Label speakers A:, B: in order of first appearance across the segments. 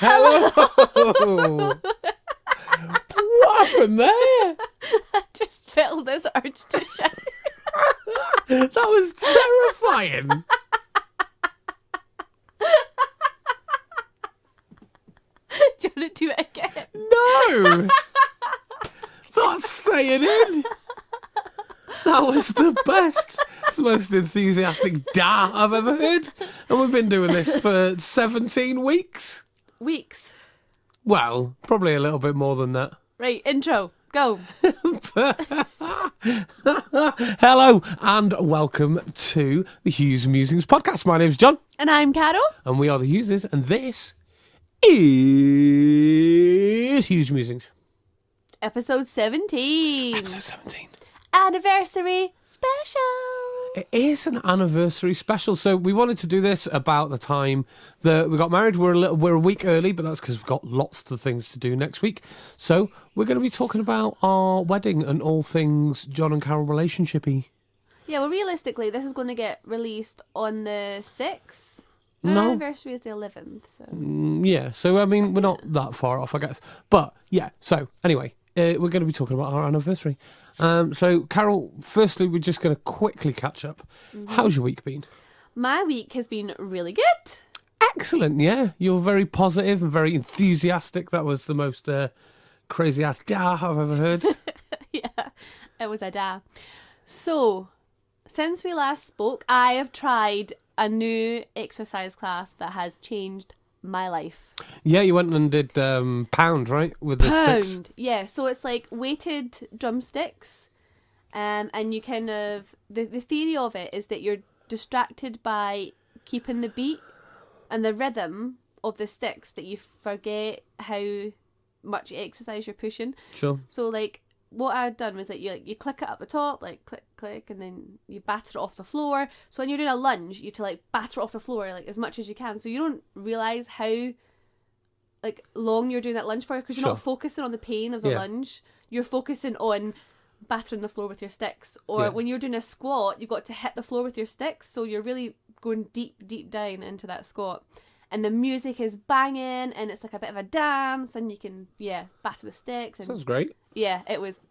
A: Hello! What happened there?
B: I just felt this urge to shout.
A: That was terrifying.
B: Do you want to do it again?
A: No! That's staying in. That was the best. It's the most enthusiastic da I've ever heard. And we've been doing this for 17 weeks.
B: Weeks.
A: Well, probably a little bit more than that.
B: Right, intro. Go.
A: Hello and welcome to the Hughes Musings podcast. My name's John.
B: And I'm Carol.
A: And we are the Hugheses. And this is Hughes Musings.
B: Episode 17.
A: Episode 17.
B: Anniversary special.
A: It is an anniversary special, so we wanted to do this about the time that we got married. We're a week early, but that's because we've got lots of things to do next week. So we're going to be talking about our wedding and all things John and Carol relationshipy.
B: Yeah, well, realistically, this is going to get released on the 6th. Our
A: No.
B: anniversary is the 11th. So.
A: Yeah, so I mean, we're not that far off, I guess. But yeah, so anyway, we're going to be talking about our anniversary. So, Carol, firstly, we're just going to quickly catch up. Mm-hmm. How's your week been?
B: My week has been really good.
A: Excellent, yeah. You're very positive and very enthusiastic. That was the most crazy-ass da I've ever heard.
B: Yeah, it was a da. So, since we last spoke, I have tried a new exercise class that has changed my life.
A: Yeah, you went and did pound, right? With the sticks.
B: Yeah, so it's like weighted drumsticks. And you kind of... The theory of it is that you're distracted by keeping the beat and the rhythm of the sticks that you forget how much exercise you're pushing.
A: Sure.
B: So, like, what I'd done was that you click it up the top, like, click, click, and then you batter it off the floor. So when you're doing a lunge, you have to, like, batter it off the floor, like, as much as you can. So you don't realise how, like, long you're doing that lunge for, because you're not focusing on the pain of the lunge. You're focusing on battering the floor with your sticks. Or when you're doing a squat, you've got to hit the floor with your sticks. So you're really going deep, deep down into that squat. And the music is banging, and it's like a bit of a dance, and you can, batter the sticks. And,
A: sounds great.
B: Yeah, it was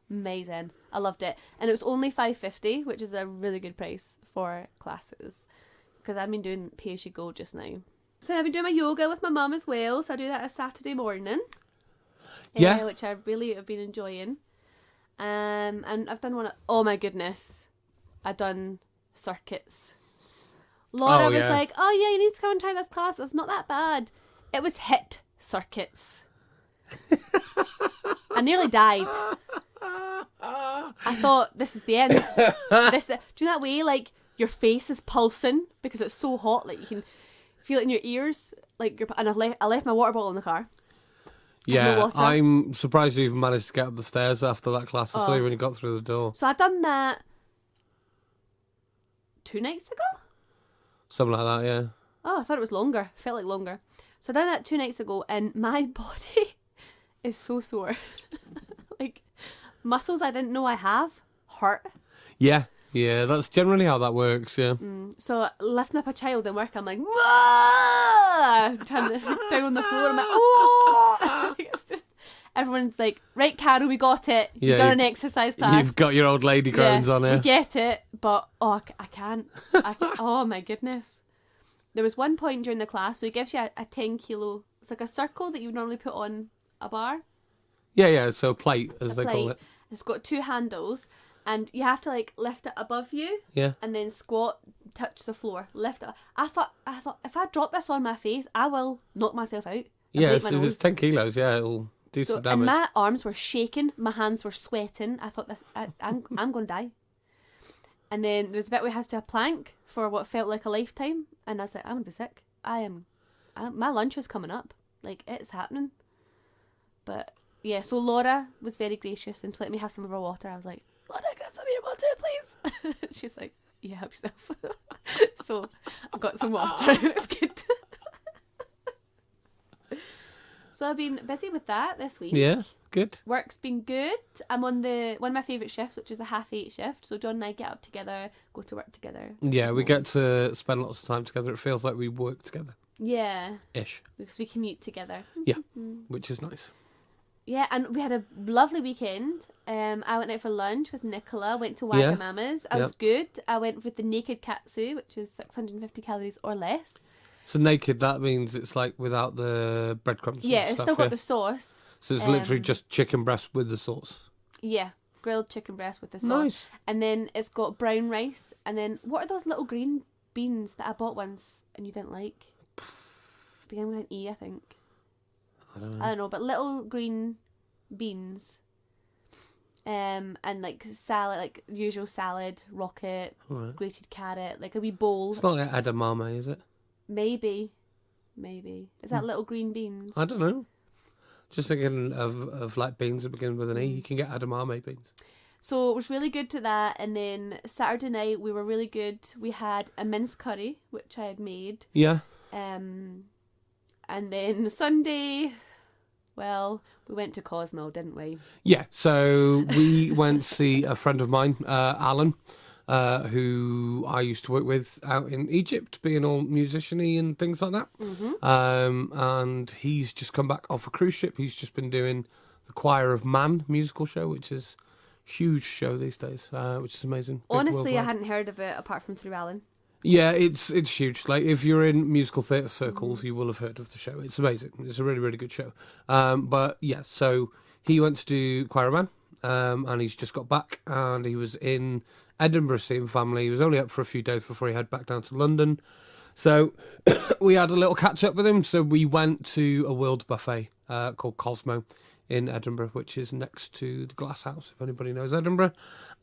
B: amazing. I loved it. And it was only $5.50, which is a really good price for classes. Because I've been doing pay-as-you-go just now. So I've been doing my yoga with my mum as well. So I do that a Saturday morning.
A: Yeah.
B: Which I really have been enjoying. And I've done oh my goodness. I've done circuits. Laura was like, oh yeah, you need to come and try this class. It's not that bad. It was HIIT circuits. I nearly died. I thought, this is the end. Do you know that way, like, your face is pulsing because it's so hot, like, you can feel it in your ears. Like, and I left my water bottle in the car.
A: Yeah,
B: no water.
A: I'm surprised you even managed to get up the stairs after that class. I saw you when you got through the door.
B: So I done that 2 nights ago?
A: Something like that, yeah.
B: Oh, I thought it was longer. Felt like longer. So I done that 2 nights ago, and my body is so sore. Like, muscles I didn't know I have hurt.
A: Yeah, that's generally how that works, yeah.
B: So lifting up a child in work, I'm like, whoa! Turning down on the floor, I'm like, oh! It's just, everyone's like, right, Carol, we got it. You've done an exercise class.
A: You've got your old lady groans on here.
B: We get it, but I can't. Oh my goodness. There was one point during the class, so he gives you a 10 kilo, it's like a circle that you would normally put on a bar.
A: Yeah, so plate, as they call it.
B: It's got 2 handles, and you have to, like, lift it above you.
A: Yeah.
B: And then squat, touch the floor, lift it. I thought, if I drop this on my face, I will knock myself out.
A: Yeah, if it's 10 kilos, it'll do some damage.
B: And my arms were shaking, my hands were sweating. I thought, I'm going to die. And then there was a bit where we had to do a plank for what felt like a lifetime. And I was like, I'm going to be sick. My lunch is coming up. Like, it's happening. But, yeah, so Laura was very gracious and to let me have some of her water. I was like, Laura, get some of your water, please. She's like, yeah, help yourself. So I got some water. It was good. So I've been busy with that this week.
A: Yeah, good.
B: Work's been good. I'm on one of my favourite shifts, which is the 8:30 shift. So John and I get up together, go to work together.
A: Yeah, we get to spend lots of time together. It feels like we work together.
B: Yeah,
A: ish.
B: because we commute together.
A: Yeah, which is nice.
B: Yeah, and we had a lovely weekend. I went out for lunch with Nicola, went to Wagamama's. That was good. I went with the naked katsu, which is 650 calories or less.
A: So naked, that means it's like without the breadcrumbs.
B: Yeah,
A: and
B: it's
A: stuff,
B: still got the sauce.
A: So it's literally just chicken breast with the sauce.
B: Yeah, grilled chicken breast with the sauce.
A: Nice.
B: And then it's got brown rice. And then what are those little green beans that I bought once and you didn't like? Began with an E, I think.
A: I don't know.
B: I don't know, but little green beans. And like salad, like usual salad, rocket,
A: Right.
B: grated carrot, like a wee bowl.
A: It's not like edamame, is it?
B: Maybe. Is that little green beans?
A: I don't know. Just thinking of like beans that begin with an E. You can get edamame beans.
B: So it was really good to that. And then Saturday night we were really good. We had a mince curry, which I had made.
A: Yeah.
B: And then Sunday, well, we went to Cosmo, didn't we?
A: Yeah. So we went to see a friend of mine, Alan, who I used to work with out in Egypt, being all musician-y and things like that. And he's just come back off a cruise ship. He's just been doing the Choir of Man musical show, which is a huge show these days, which is amazing. Big
B: Honestly, I
A: worldwide.
B: hadn't heard of it apart from through Alan.
A: Yeah, it's huge. Like, if you're in musical theatre circles, you will have heard of the show. It's amazing. It's a really, really good show. But yeah, so he went to do Choir of Man, and he's just got back, and he was in Edinburgh seeing family. He was only up for a few days before he head back down to London. So we had a little catch up with him. So we went to a world buffet called Cosmo in Edinburgh, which is next to the Glass House, if anybody knows Edinburgh.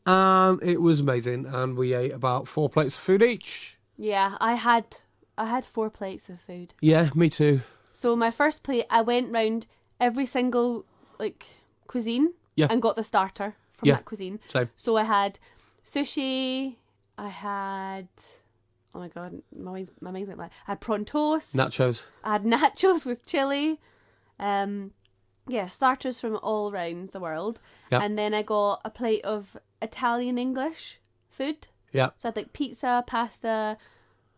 A: And it was amazing, and we ate about 4 plates of food each.
B: Yeah, I had 4 plates of food.
A: Yeah, me too.
B: So my first plate, I went round every single like cuisine and got the starter from that cuisine.
A: Same.
B: So I had sushi. I had, oh my god, my mind's went blank. I had prawn toast.
A: Nachos.
B: I had nachos with chili. Yeah, starters from all around the world.
A: Yep.
B: And then I got a plate of Italian English food.
A: Yeah.
B: So I had like pizza, pasta,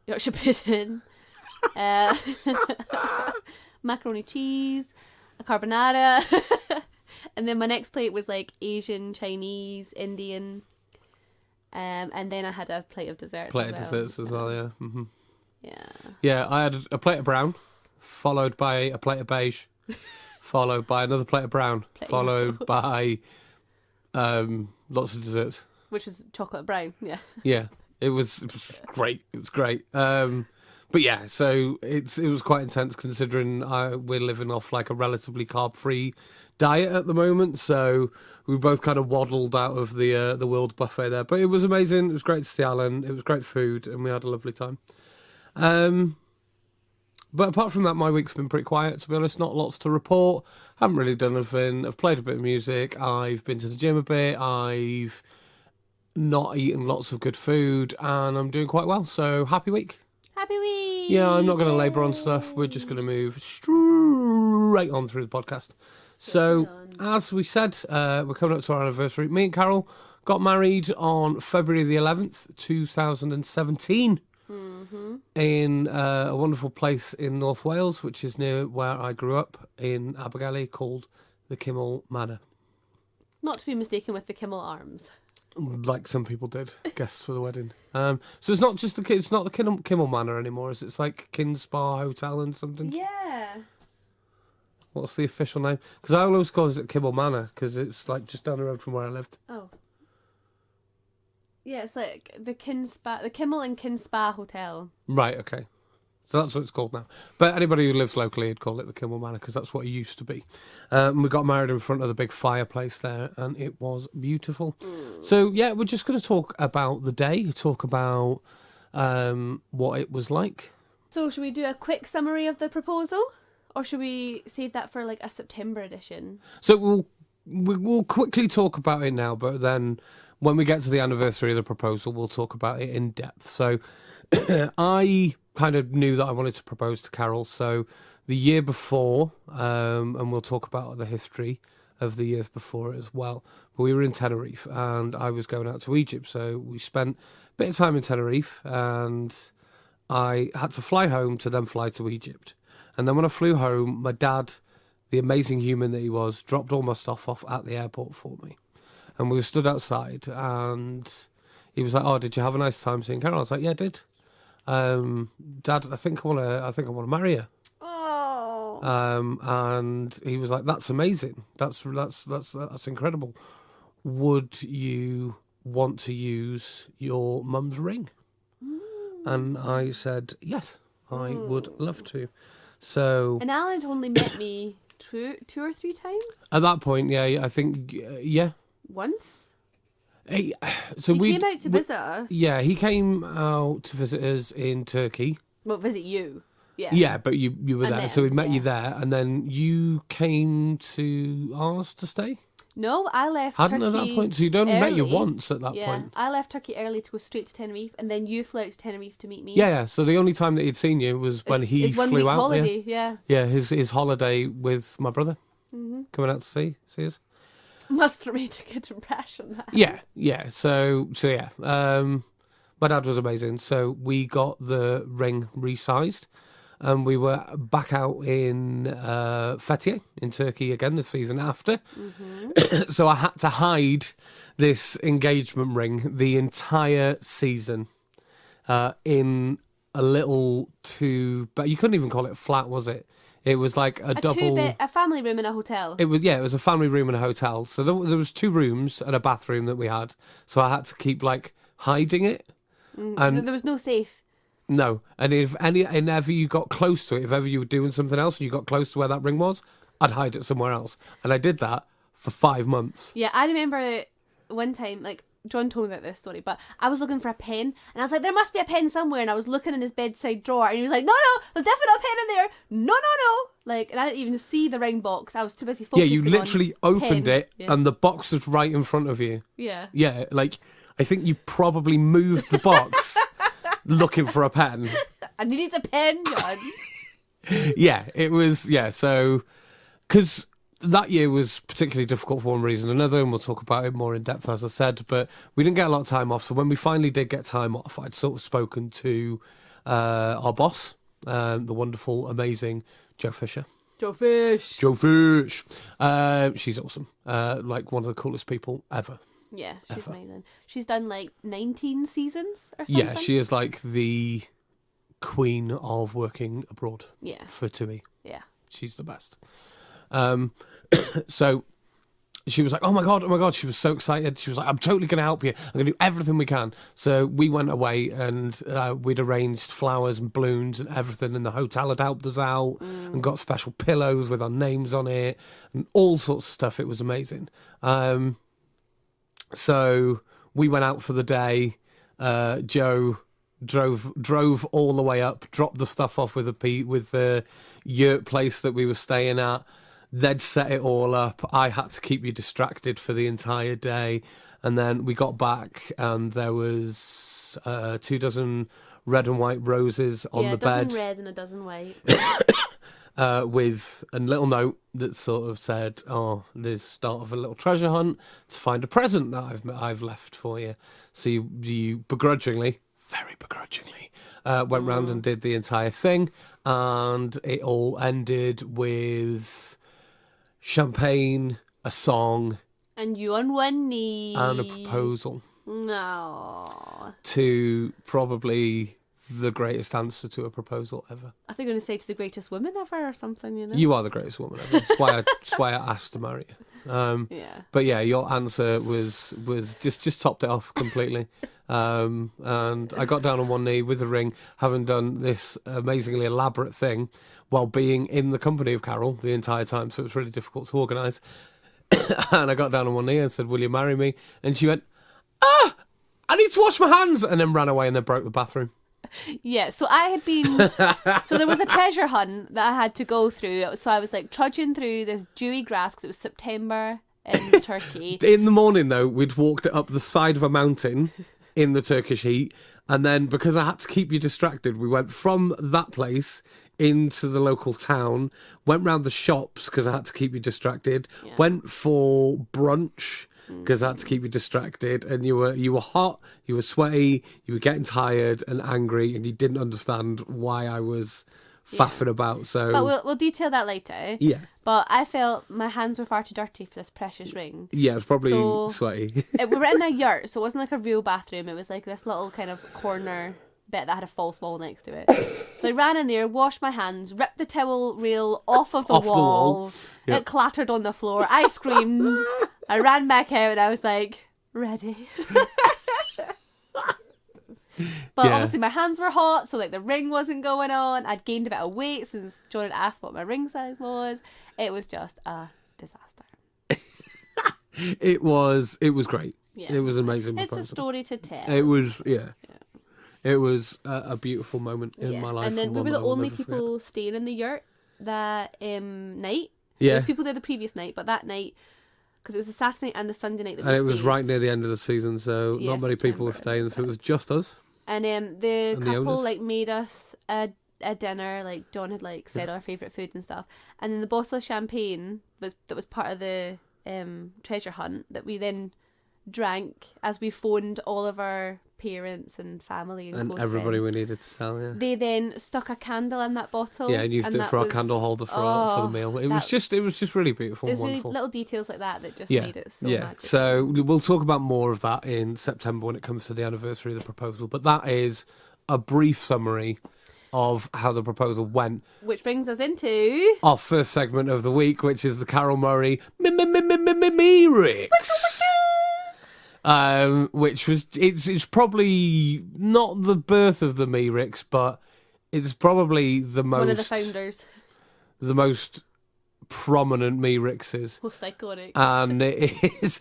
B: Yorkshire pudding, macaroni cheese, a carbonara. And then my next plate was like Asian, Chinese, Indian. And then I had a plate of desserts.
A: Plate of desserts as well, yeah. Mm-hmm.
B: Yeah.
A: Yeah, I had a plate of brown, followed by a plate of beige, followed by another plate of brown, followed by lots of desserts.
B: Which was chocolate brown, yeah.
A: Yeah, it was great. It was great. But yeah, so it was quite intense considering we're living off like a relatively carb-free diet at the moment. So we both kind of waddled out of the world buffet there. But it was amazing. It was great to see Alan. It was great food, and we had a lovely time. But apart from that, my week's been pretty quiet, to be honest. Not lots to report. Haven't really done anything. I've played a bit of music. I've been to the gym a bit. I've not eaten lots of good food, and I'm doing quite well. So happy week.
B: Happy week!
A: Yeah, I'm not going to labour on stuff. We're just going to move straight on through the podcast. So, as we said, we're coming up to our anniversary. Me and Carol got married on February the 11th, 2017. In a wonderful place in North Wales, which is near where I grew up in Abergele, called the Kimmel Manor.
B: Not to be mistaken with the Kimmel Arms.
A: Like some people did, guests for the wedding. So it's not just it's not the Kimmel Manor anymore. It's like Kinspa Hotel and something.
B: Yeah.
A: What's the official name? Because I always call it Kimmel Manor because it's like just down the road from where I lived.
B: Oh. Yeah, it's like the Kimmel and Kinspa Hotel.
A: Right. Okay. So that's what it's called now. But anybody who lives locally would call it the Kimmel Manor because that's what it used to be. We got married in front of the big fireplace there, and it was beautiful. So, yeah, we're just going to talk about the day, talk about what it was like.
B: So, should we do a quick summary of the proposal? Or should we save that for, like, a September edition?
A: So, we'll quickly talk about it now, but then when we get to the anniversary of the proposal, we'll talk about it in depth. So, I kind of knew that I wanted to propose to Carol. So the year before, and we'll talk about the history of the years before as well, but we were in Tenerife and I was going out to Egypt. So we spent a bit of time in Tenerife and I had to fly home to then fly to Egypt. And then when I flew home, my dad, the amazing human that he was, dropped all my stuff off at the airport for me. And we were stood outside, and he was like, "Oh, did you have a nice time seeing Carol?" I was like, "Yeah, I did. Dad, I think I want to marry her."
B: Oh.
A: And he was like, "That's amazing. That's incredible. Would you want to use your mum's ring?" And I said, "Yes, I would love to." So
B: And Alan had only met me two or three times.
A: at that point, yeah, I think, yeah.
B: Once.
A: He
B: Came out to visit us.
A: Yeah, he came out to visit us in Turkey.
B: Well, visit you. Yeah.
A: Yeah, but you were
B: And
A: there,
B: then,
A: so we met
B: yeah.
A: you there, and then you came to ours to stay.
B: No, I left
A: Hadn't
B: Turkey
A: at that point, so you'd only met you
B: early.
A: once at that
B: Yeah,
A: point.
B: I left Turkey early to go straight to Tenerife, and then you flew out to Tenerife to meet me.
A: Yeah. So the only time that he'd seen you was when he
B: His 1
A: flew
B: week
A: out.
B: holiday. Yeah.
A: Yeah, his holiday with my brother, coming out to see us.
B: Must have made a good impression. That.
A: Yeah. So yeah. My dad was amazing. So we got the ring resized, and we were back out in Fethiye in Turkey again the season after. So I had to hide this engagement ring the entire season in a little but you couldn't even call it a flat, was it? It was like a double.
B: A family room in a hotel.
A: It was a family room in a hotel. So there was 2 rooms and a bathroom that we had. So I had to keep like hiding it.
B: So
A: And
B: there was no safe.
A: no, and if ever you got close to it, if ever you were doing something else and you got close to where that ring was, I'd hide it somewhere else. And I did that for 5 months.
B: Yeah, I remember one time, like, John told me about this story, but I was looking for a pen, and I was like, there must be a pen somewhere, and I was looking in his bedside drawer, and he was like, no, there's definitely a pen in there, no. Like, and I didn't even see the ring box. I was too busy focusing
A: Yeah, you literally
B: on
A: opened
B: pen.
A: it and the box was right in front of you.
B: Yeah.
A: Yeah, like, I think you probably moved the box looking for a pen.
B: I needed a pen, John.
A: Yeah, it was, so, because that year was particularly difficult for one reason or another, and we'll talk about it more in depth, as I said, but we didn't get a lot of time off, so when we finally did get time off, I'd sort of spoken to our boss, the wonderful, amazing Joe Fisher.
B: Joe Fish.
A: She's awesome. Like, one of the coolest people ever.
B: Yeah, she's
A: Ever.
B: amazing. She's done like 19 seasons or something.
A: Yeah, she is like the queen of working abroad
B: Yeah.
A: for TUI.
B: Yeah.
A: She's the best. So she was like, oh my God. She was so excited. She was like, I'm totally going to help you. I'm going to do everything we can. So we went away and we'd arranged flowers and balloons and everything. And the hotel had helped us out and got special pillows with our names on it and all sorts of stuff. It was amazing. So we went out for the day. Joe drove all the way up, dropped the stuff off with the yurt place that we were staying at. They'd set it all up. I had to keep you distracted for the entire day. And then we got back and there was 2 dozen red and white roses on the bed.
B: A dozen red and a dozen white.
A: With a little note that sort of said, "Oh, there's start of a little treasure hunt to find a present that I've left for you." So you begrudgingly, very begrudgingly, went round and did the entire thing, and it all ended with champagne, a song,
B: And you on one knee.
A: and a proposal
B: No.
A: to probably the greatest answer to a proposal ever.
B: I think I'm going to say to the greatest woman ever or something, you know?
A: You are the greatest woman ever. That's why I asked to marry you.
B: Yeah.
A: But yeah, your answer was just topped it off completely. And I got down on one knee with the ring, having done this amazingly elaborate thing while being in the company of Carol the entire time. So it was really difficult to organise. And I got down on one knee and said, "Will you marry me?" And she went, "Ah, I need to wash my hands," and then ran away and then broke the bathroom.
B: Yeah, so I had been... so there was a treasure hunt that I had to go through. So I was like trudging through this dewy grass because it was September in Turkey.
A: In the morning, though, we'd walked up the side of a mountain in the Turkish heat. And then because I had to keep you distracted, we went from that place into the local town, went round the shops because I had to keep you distracted, went for brunch, because I had to keep you distracted, and you were hot, you were sweaty, you were getting tired and angry, and you didn't understand why I was faffing about. So,
B: but we'll detail that later.
A: Yeah.
B: But I felt my hands were far too dirty for this precious ring.
A: Yeah, it was probably sweaty.
B: We were in a yurt, so it wasn't like a real bathroom. It was like this little kind of corner bit that had a false wall next to it. So I ran in there, washed my hands, ripped the towel rail off of the wall. Yep. It clattered on the floor. I screamed. I ran back out and I was like, ready. But obviously my hands were hot, so like the ring wasn't going on. I'd gained a bit of weight since John had asked what my ring size was. It was just a disaster.
A: It was great. Yeah. It was an amazing.
B: It's a story to tell.
A: It was, It was a beautiful moment in my life.
B: And then we were the only people staying in the yurt that night.
A: Yeah.
B: There was people there the previous night, but that night, because it was the Saturday and the Sunday night that we
A: stayed.
B: And
A: it was right near the end of the season, so not many people were staying, so it was just us.
B: And the couple like made us a dinner. Like John had like said our favourite foods and stuff. And then the bottle of champagne that was part of the treasure hunt that we then drank as we phoned all of our parents and family and close
A: everybody
B: friends.
A: we needed to sell. Yeah,
B: they then stuck a candle in that bottle.
A: Yeah, and used it for our candle holder for the meal. It was just really beautiful.
B: It
A: was
B: was
A: wonderful.
B: Really little details like that just made it so magical.
A: So we'll talk about more of that in September when it comes to the anniversary of the proposal. But that is a brief summary of how the proposal went.
B: Which brings us into
A: our first segment of the week, which is the Carol Murray Lyrics. Which was it's probably not the birth of the Lyrics, but it's probably the most
B: one of the founders,
A: the most prominent Myrixes.
B: Most iconic.
A: And it is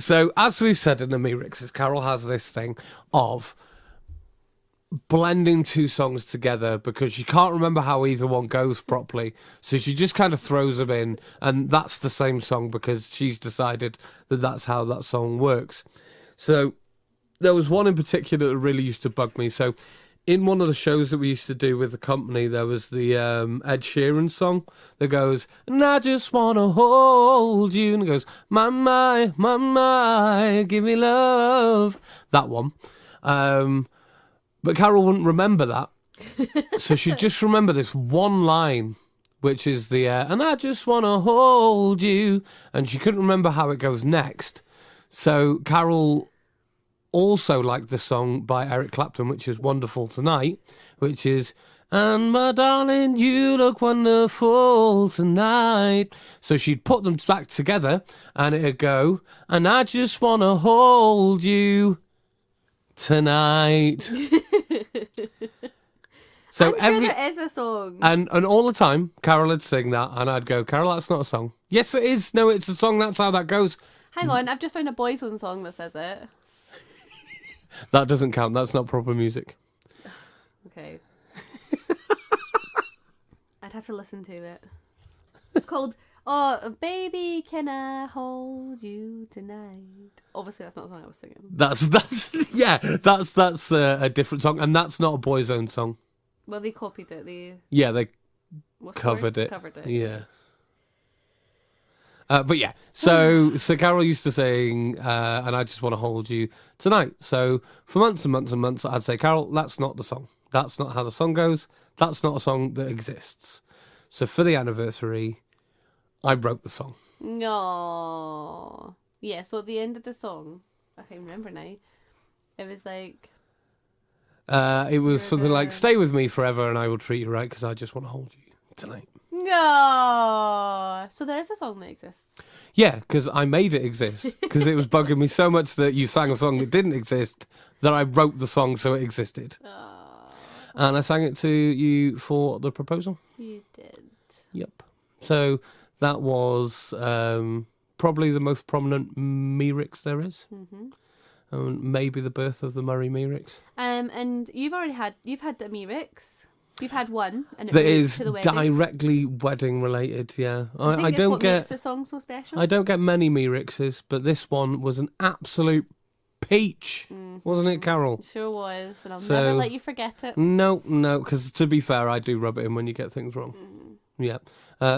A: so, as we've said in the Myrixes, Carol has this thing of blending two songs together because she can't remember how either one goes properly, so she just kind of throws them in, and that's the same song because she's decided that that's how that song works. So there was one in particular that really used to bug me. So in one of the shows that we used to do with the company, there was the Ed Sheeran song that goes, and I just want to hold you, and it goes, my, give me love. That one. But Carol wouldn't remember that. So she'd just remember this one line, which is the, and I just want to hold you. And she couldn't remember how it goes next. So Carol also liked the song by Eric Clapton, which is Wonderful Tonight, which is, and my darling, you look wonderful tonight. So she'd put them back together and it'd go, and I just want to hold you tonight. So
B: I'm sure there is a song.
A: And all the time, Carol would sing that, and I'd go, Carol, that's not a song. Yes, it is. No, it's a song. That's how that goes.
B: Hang on, I've just found a Boyzone song that says it.
A: That doesn't count. That's not proper music.
B: Okay. I'd have to listen to it. It's called "Oh Baby, Can I Hold You Tonight." Obviously, that's not the song I was singing.
A: That's a different song, and that's not a Boyzone song.
B: Well, they copied it. They
A: covered it.
B: Covered it.
A: Yeah. But yeah, so Carol used to sing, and I just want to hold you tonight. So for months and months and months, I'd say, Carol, that's not the song. That's not how the song goes. That's not a song that exists. So for the anniversary, I wrote the song.
B: No. Yeah, so at the end of the song, I can't remember now, it was like...
A: it was something like, stay with me forever and I will treat you right because I just want to hold you tonight.
B: No. So there is a song that exists.
A: Yeah, because I made it exist. Because it was bugging me so much that you sang a song that didn't exist that I wrote the song so it existed. And I sang it to you for the proposal.
B: You did.
A: Yep. So that was probably the most prominent Myrix there is. Mm-hmm. Maybe the birth of the Murray Myrix.
B: And you've had the Myrix. You've had one, and it
A: that
B: relates
A: is
B: to the wedding.
A: Directly wedding related. Yeah,
B: I don't get. Makes the song so special.
A: I don't get many Myrixes, but this one was an absolute peach, wasn't it, Carol?
B: It sure was, and I'll never let you forget it.
A: No, because to be fair, I do rub it in when you get things wrong. Yeah.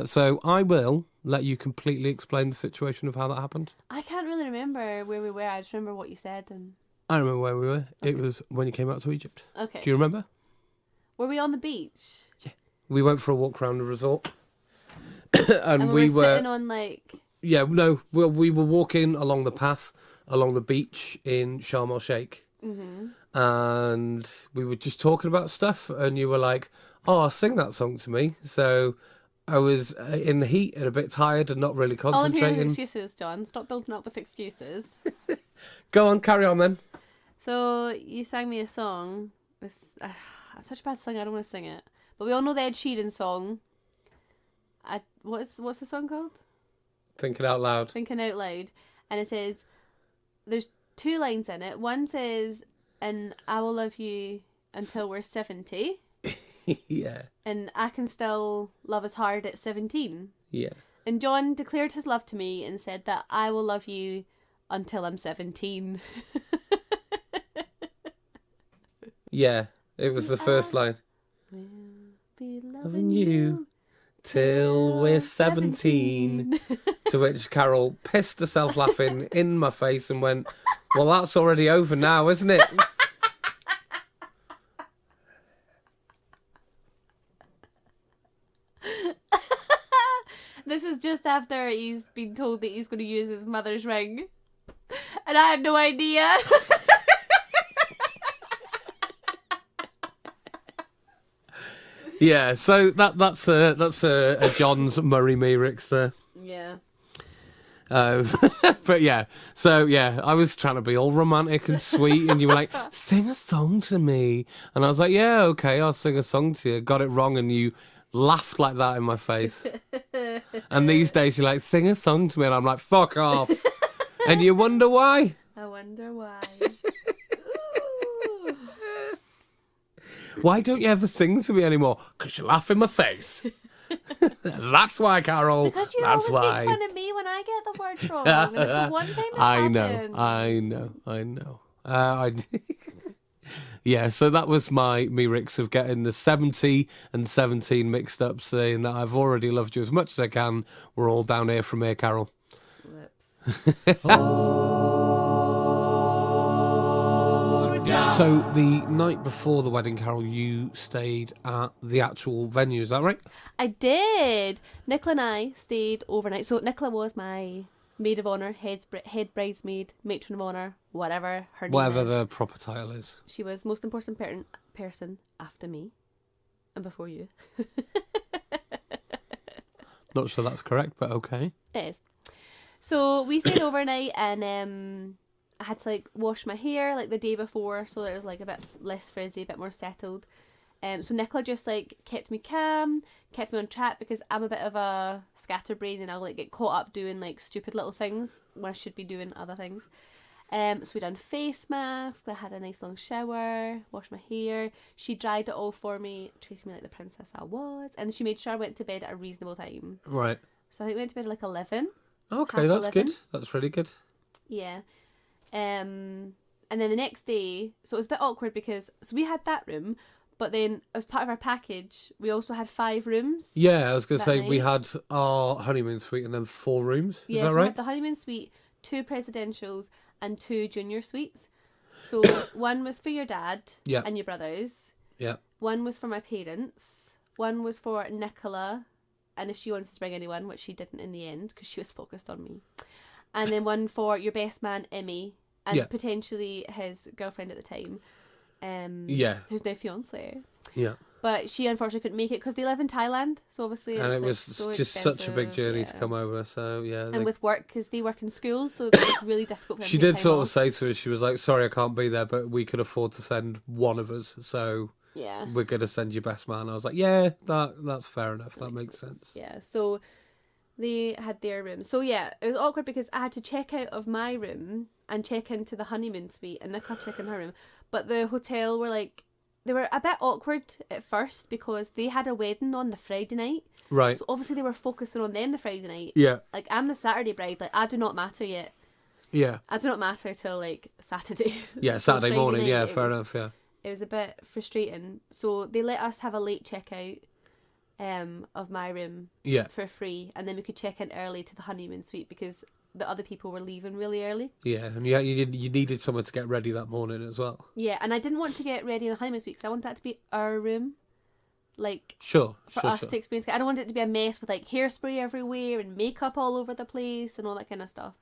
A: So I will let you completely explain the situation of how that happened.
B: I can't really remember remember where we were. I just remember what you said. And
A: I remember where we were.
B: Okay.
A: It was when you came out to Egypt.
B: okay,
A: Do you remember?
B: were we on the beach?
A: We went for a walk around the resort.
B: And we were sitting on like.
A: Yeah, no, we were walking along the path, along the beach in Sharm el-Sheikh.
B: Mm-hmm.
A: And we were just talking about stuff, and you were like, "Oh, sing that song to me." So I was in the heat and a bit tired and not really
B: All I'm hearing
A: concentrating.
B: is excuses, John. Stop building up with excuses.
A: Go on, carry on then.
B: So you sang me a song. I'm such a bad singer. I don't want to sing it. But we all know the Ed Sheeran song. What's the song called?
A: Thinking out loud.
B: Thinking Out Loud. And it says, there's 2 lines in it. One says, and I will love you until we're 70.
A: Yeah.
B: And I can still love as hard at 17.
A: Yeah.
B: And John declared his love to me and said that I will love you until I'm 17.
A: Yeah. It was the first line.
B: We'll be
A: Loving you till we're 17. To which Carol pissed herself laughing in my face and went, "Well, that's already over now, isn't it?"
B: This is just after he's been told that he's going to use his mother's ring. And I had no idea.
A: Yeah, so that's a John's Murray Merix there.
B: Yeah.
A: But yeah, so yeah, I was trying to be all romantic and sweet, and you were like, "Sing a song to me," and I was like, "Yeah, okay, I'll sing a song to you." Got it wrong, and you laughed like that in my face. And these days, you're like, "Sing a song to me," and I'm like, "Fuck off," and you wonder why.
B: I wonder why.
A: Why don't you ever sing to me anymore? Because you laugh in my face. That's why, Carol.
B: Because you
A: That's
B: always
A: why.
B: make fun of me when I get the word wrong. And it's the one time it's
A: I know. Yeah, so that was my Merix of getting the 70 and 17 mixed up, saying that I've already loved you as much as I can. We're all down here from here, Carol. So the night before the wedding, Carol, you stayed at the actual venue, is that right?
B: I did. Nicola and I stayed overnight. So Nicola was my maid of honour, head bridesmaid, matron of honour, whatever her name
A: Whatever
B: is.
A: the proper title is.
B: She was most important person after me and before you.
A: Not sure that's correct, but okay.
B: It is. So we stayed overnight, and I had to like wash my hair like the day before, so that it was like a bit less frizzy, a bit more settled. So Nicola just like kept me calm, kept me on track, because I'm a bit of a scatterbrain and I'll like get caught up doing like stupid little things when I should be doing other things. So we done face masks, I had a nice long shower, washed my hair, she dried it all for me, treated me like the princess I was, and she made sure I went to bed at a reasonable time.
A: Right.
B: So I think we went to bed at like 11.
A: Okay, that's
B: 11.
A: good. That's really good.
B: Yeah. And then the next day, so it was a bit awkward because we had that room, but then as part of our package, we also had 5 rooms.
A: Yeah, I was going to
B: that
A: say
B: night.
A: we had our honeymoon suite and then 4 rooms. Is
B: Yeah,
A: that
B: so we
A: right?
B: had the honeymoon suite, 2 presidentials, and 2 junior suites. So one was for your dad
A: Yeah.
B: and your brothers.
A: Yeah.
B: One was for my parents. One was for Nicola, and if she wanted to bring anyone, which she didn't in the end because she was focused on me. And then one for your best man, Emmy, and
A: Yeah.
B: potentially his girlfriend at the time.
A: Yeah.
B: Who's now fiance.
A: Yeah.
B: But she unfortunately couldn't make it because they live in Thailand, so obviously
A: And
B: it's
A: it
B: like,
A: was
B: so
A: just such a big
B: expensive,
A: journey
B: yeah.
A: to come over. So, yeah.
B: And with work, because they work in schools, so it's really difficult for them
A: She
B: to take
A: did
B: time
A: sort of
B: off.
A: say to us, she was like, "Sorry, I can't be there, but we could afford to send one of us. So
B: Yeah.
A: we're going to send your best man." I was like, "Yeah, that's fair enough. That makes sense."
B: Yeah, so they had their room. So yeah, it was awkward because I had to check out of my room and check into the honeymoon suite, and Nicola check in her room. But the hotel were like, they were a bit awkward at first because they had a wedding on the Friday night.
A: Right.
B: So obviously they were focusing on them the Friday night.
A: Yeah.
B: Like, I'm the Saturday bride. Like, I do not matter yet.
A: Yeah.
B: I do not matter till like Saturday.
A: Yeah,
B: So
A: Saturday
B: Friday
A: morning.
B: night,
A: Yeah,
B: it
A: fair
B: was-
A: enough. Yeah.
B: It was a bit frustrating. So they let us have a late checkout of my room
A: Yeah.
B: for free, and then we could check in early to the honeymoon suite because the other people were leaving really early.
A: Yeah, and you needed someone to get ready that morning as well.
B: Yeah, and I didn't want to get ready in the honeymoon suite because I wanted that to be our room. Like,
A: Sure,
B: for us to experience. I don't want it to be a mess with like hairspray everywhere and makeup all over the place and all that kind of stuff.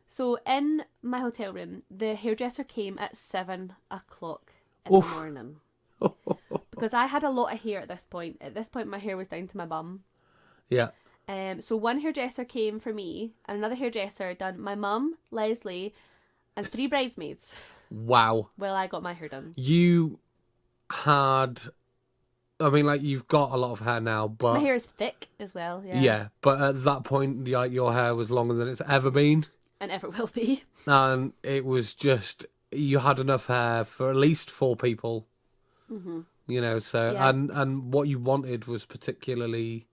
B: So in my hotel room, the hairdresser came at 7 o'clock in the morning. Because I had a lot of hair at this point. At this point, my hair was down to my bum.
A: Yeah.
B: So one hairdresser came for me, and another hairdresser done my mum, Leslie, and 3 bridesmaids.
A: Wow.
B: Well, I got my hair done.
A: You had... I mean, like, you've got a lot of hair now, but...
B: My hair is thick as well, yeah.
A: Yeah, but at that point, like, your hair was longer than it's ever been.
B: And ever will be.
A: And it was just... You had enough hair for at least 4 people.
B: Mm-hmm.
A: You know, so...
B: Yeah.
A: And what you wanted was particularly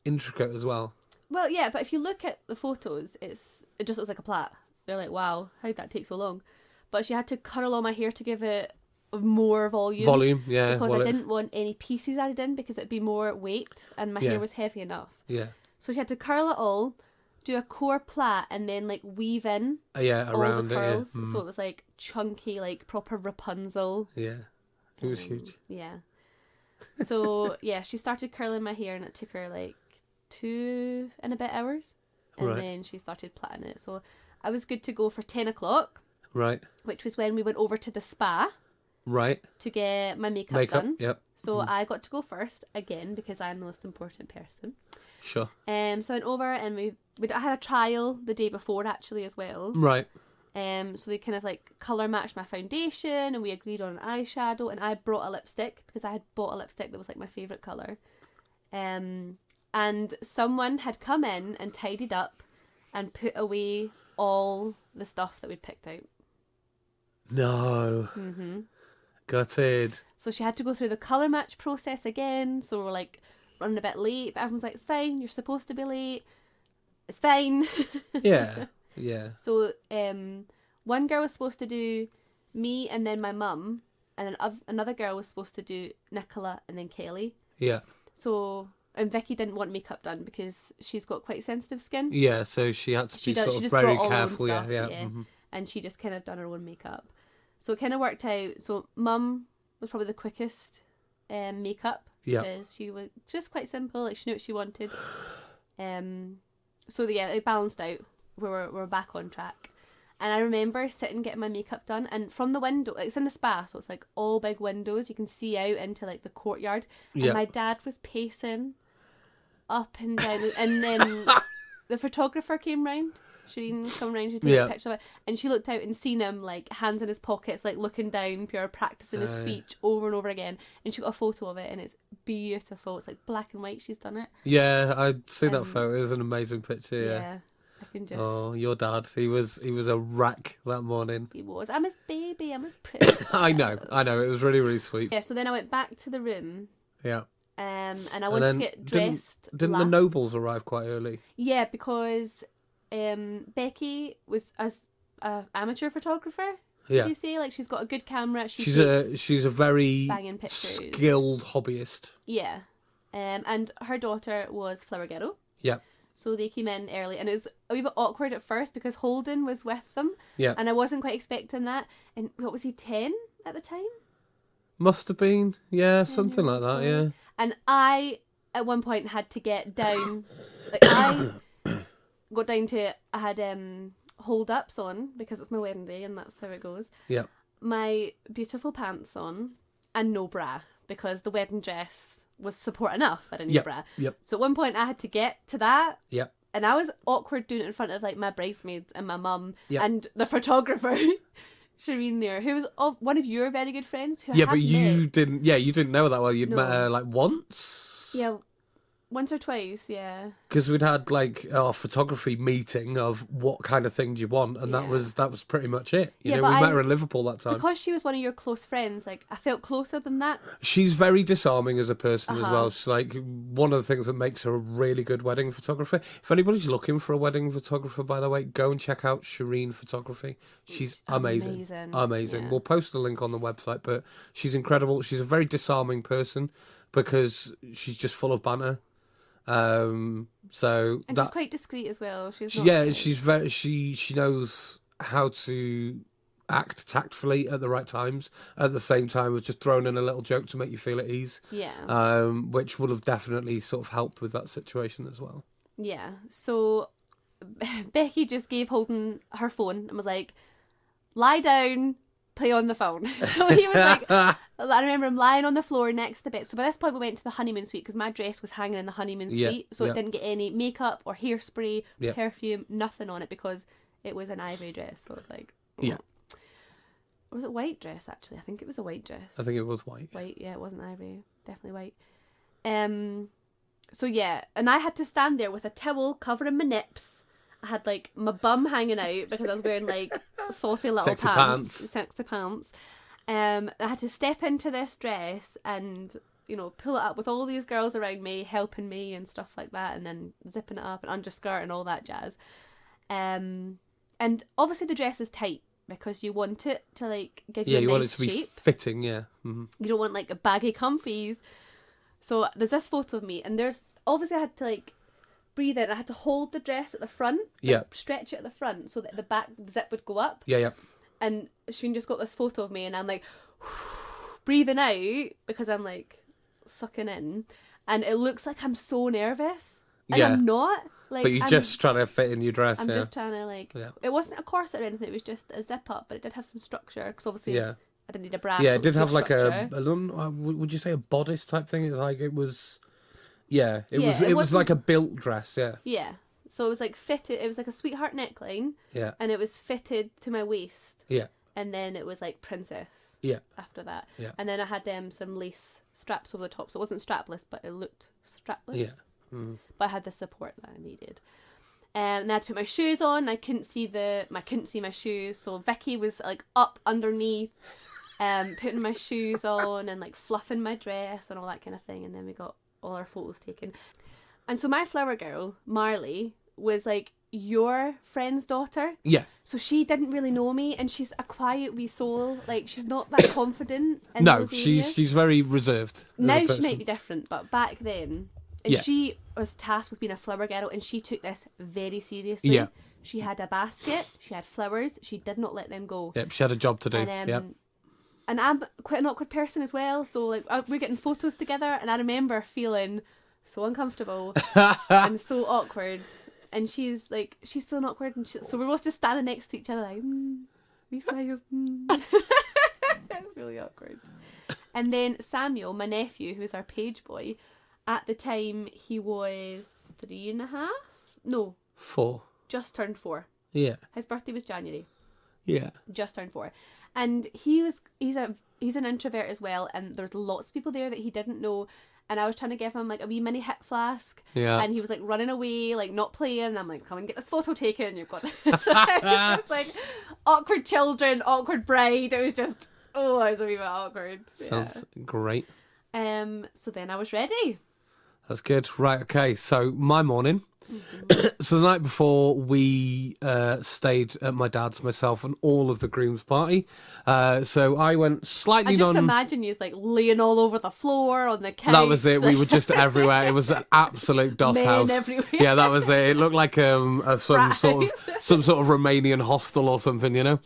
A: intricate as well.
B: Well, yeah, but if you look at the photos, it just looks like a plait. They're like, wow, how did that take so long? But she had to curl all my hair to give it more volume.
A: Yeah.
B: Because I didn't want any pieces added in because it'd be more weight and my hair was heavy enough.
A: Yeah.
B: So she had to curl it all, do a core plait, and then like weave in
A: around
B: all the curls.
A: it. Yeah.
B: So it was like chunky, like proper Rapunzel.
A: Yeah. It was huge.
B: Yeah. So yeah, she started curling my hair and it took her like 2 and a bit hours. And then she started plaiting it. So I was good to go for 10 o'clock.
A: Right.
B: Which was when we went over to the spa.
A: Right.
B: To get my makeup done.
A: Yep.
B: So I got to go first again because I'm the most important person.
A: Sure.
B: So I went over and I had a trial the day before actually as well.
A: Right.
B: So they kind of like colour matched my foundation and we agreed on an eyeshadow and I brought a lipstick because I had bought a lipstick that was like my favourite colour. And someone had come in and tidied up and put away all the stuff that we'd picked out.
A: No.
B: Mm-hmm.
A: Gutted.
B: So she had to go through the colour match process again. So we're like running a bit late, but everyone's like, it's fine, you're supposed to be late. It's fine.
A: Yeah. Yeah.
B: So one girl was supposed to do me and then my mum, and then another girl was supposed to do Nicola and then Kelly.
A: Yeah.
B: So, and Vicky didn't want makeup done because she's got quite sensitive skin.
A: Yeah, so she had to be sort of very careful. Yeah. Mm-hmm.
B: And she just kind of done her own makeup. So it kind of worked out. So mum was probably the quickest makeup.
A: Yeah.
B: Because she was just quite simple. Like she knew what she wanted. So yeah, it balanced out. We're back on track. And I remember sitting getting my makeup done, and from the window, it's in the spa, so it's like all big windows. You can see out into like the courtyard. And my dad was pacing up and down, and the photographer came round. Shireen come round to take a picture of it, and she looked out and seen him like hands in his pockets, like looking down, pure practicing his speech over and over again. And she got a photo of it, and it's beautiful. It's like black and white. She's done it.
A: Yeah, I'd see that photo. It was an amazing picture. Yeah.
B: I can just...
A: Oh, your dad. He was a wreck that morning.
B: He was. I'm his baby. I'm his pretty.
A: I know. It was really, really sweet.
B: Yeah. So then I went back to the room.
A: Yeah.
B: And I wanted to get dressed.
A: Didn't the nobles arrive quite early?
B: Yeah, because Becky was as an amateur photographer.
A: Yeah.
B: Did you say like she's got a good camera?
A: She's a very skilled hobbyist.
B: Yeah. And her daughter was Flower Girl.
A: Yeah.
B: So they came in early, and it was a wee bit awkward at first because Holden was with them.
A: Yeah.
B: And I wasn't quite expecting that. And what was he, 10 at the time?
A: Must have been. Yeah, something like that, yeah.
B: And I, at one point, had to get down. Like, I got down to, I had hold-ups on because it's my wedding day and that's how it goes.
A: Yeah.
B: My beautiful pants on and no bra because the wedding dress was support enough. I didn't need a bra.
A: Yep.
B: So at one point I had to get to that.
A: Yep.
B: And I was awkward doing it in front of like my bridesmaids and my mum and the photographer, Shireen there, who was one of your very good friends. Who
A: but you didn't. Yeah, you didn't know her that well. You'd met her like once.
B: Yeah. Once or twice, yeah.
A: Because we'd had like our photography meeting of what kind of thing do you want, and that was pretty much it. You know, we met her in Liverpool that time.
B: Because she was one of your close friends, like I felt closer than that.
A: She's very disarming as a person as well. She's like one of the things that makes her a really good wedding photographer. If anybody's looking for a wedding photographer, by the way, go and check out Shireen Photography. She's amazing. Yeah. We'll post a link on the website, but she's incredible. She's a very disarming person because she's just full of banter. So
B: And
A: that,
B: she's quite discreet as well. She's not.
A: yeah, she's very she knows how to act tactfully at the right times. At the same time, of just throwing in a little joke to make you feel at ease.
B: Yeah.
A: Which would have definitely sort of helped with that situation as well.
B: Yeah. So Becky just gave Holden her phone and was like, lie down, play on the phone. So he was like, I remember him lying on the floor next to the bed. So by this point we went to the honeymoon suite because my dress was hanging in the honeymoon suite. So it didn't get any makeup or hairspray, perfume, nothing on it because it was an ivory dress. So I was like, oh.
A: Yeah.
B: Or was it white dress actually? I think it was a white dress.
A: I think it was white.
B: White, yeah, it wasn't ivory. Definitely white. So yeah, and I had to stand there with a towel covering my nips. I had like my bum hanging out because I was wearing like saucy little
A: Sexy pants.
B: Sexy pants. I had to step into this dress and, you know, pull it up with all these girls around me helping me and stuff like that, and then zipping it up and underskirt and all that jazz. And obviously the dress is tight because you want it to like give you a
A: you
B: nice
A: want it to
B: shape.
A: be fitting, yeah. Mm-hmm.
B: You don't want like a baggy comfies. So there's this photo of me, and there's obviously I had to like breathe in. I had to hold the dress at the front, stretch it at the front so that the back zip would go up.
A: Yeah.
B: And Shane just got this photo of me, and I'm like breathing out because I'm like sucking in, and it looks like I'm so nervous, and I'm not. Like,
A: but you're just trying to fit in your dress.
B: I'm just trying to like. Yeah. It wasn't a corset or anything. It was just a zip up, but it did have some structure because obviously. Yeah. I didn't need a bra.
A: Yeah, it did have like a would you say a bodice type thing? It's like it was. Yeah, it was like a built dress. Yeah.
B: Yeah. So it was like fitted. It was like a sweetheart neckline.
A: Yeah.
B: And it was fitted to my waist.
A: Yeah.
B: And then it was like princess.
A: Yeah.
B: After that.
A: Yeah.
B: And then I had some lace straps over the top, so it wasn't strapless, but it looked strapless.
A: Yeah. Mm-hmm.
B: But I had the support that I needed. And I had to put my shoes on. I couldn't see my shoes, so Vicky was like up underneath, putting my shoes on and like fluffing my dress and all that kind of thing. And then we got all our photos taken. And so my flower girl, Marley, was like your friend's daughter.
A: Yeah.
B: So she didn't really know me, and she's a quiet wee soul. Like, she's not that confident in
A: no,
B: those areas.
A: she's very reserved.
B: Now she might be different, but back then, and she was tasked with being a flower girl, and she took this very seriously. Yeah. She had a basket, she had flowers, she did not let them go.
A: Yep, she had a job to do.
B: And I'm quite an awkward person as well, so like we're getting photos together, and I remember feeling so uncomfortable and so awkward. And she's feeling awkward, and so we're both just standing next to each other like, we smiles. It's really awkward. And then Samuel, my nephew, who's our page boy, at the time he was 3.5? No.
A: 4.
B: Just turned 4.
A: Yeah.
B: His birthday was January.
A: Yeah.
B: Just turned 4. And he's an introvert as well, and there's lots of people there that he didn't know. And I was trying to give him like a wee mini hip flask. Yeah. And he was like running away, like not playing. And I'm like, come and get this photo taken. You've got so it was like awkward children, awkward bride. It was just, it was a wee bit awkward.
A: Sounds great.
B: So then I was ready.
A: That's good. Right, okay. So my morning. Mm-hmm. So the night before, we stayed at my dad's, myself and all of the groom's party. So I went slightly
B: I just imagine you like laying all over the floor on the couch.
A: That was it. We were just everywhere. It was an absolute DOS house.
B: Everywhere.
A: Yeah, that was it. It looked like some sort of Romanian hostel or something, you know.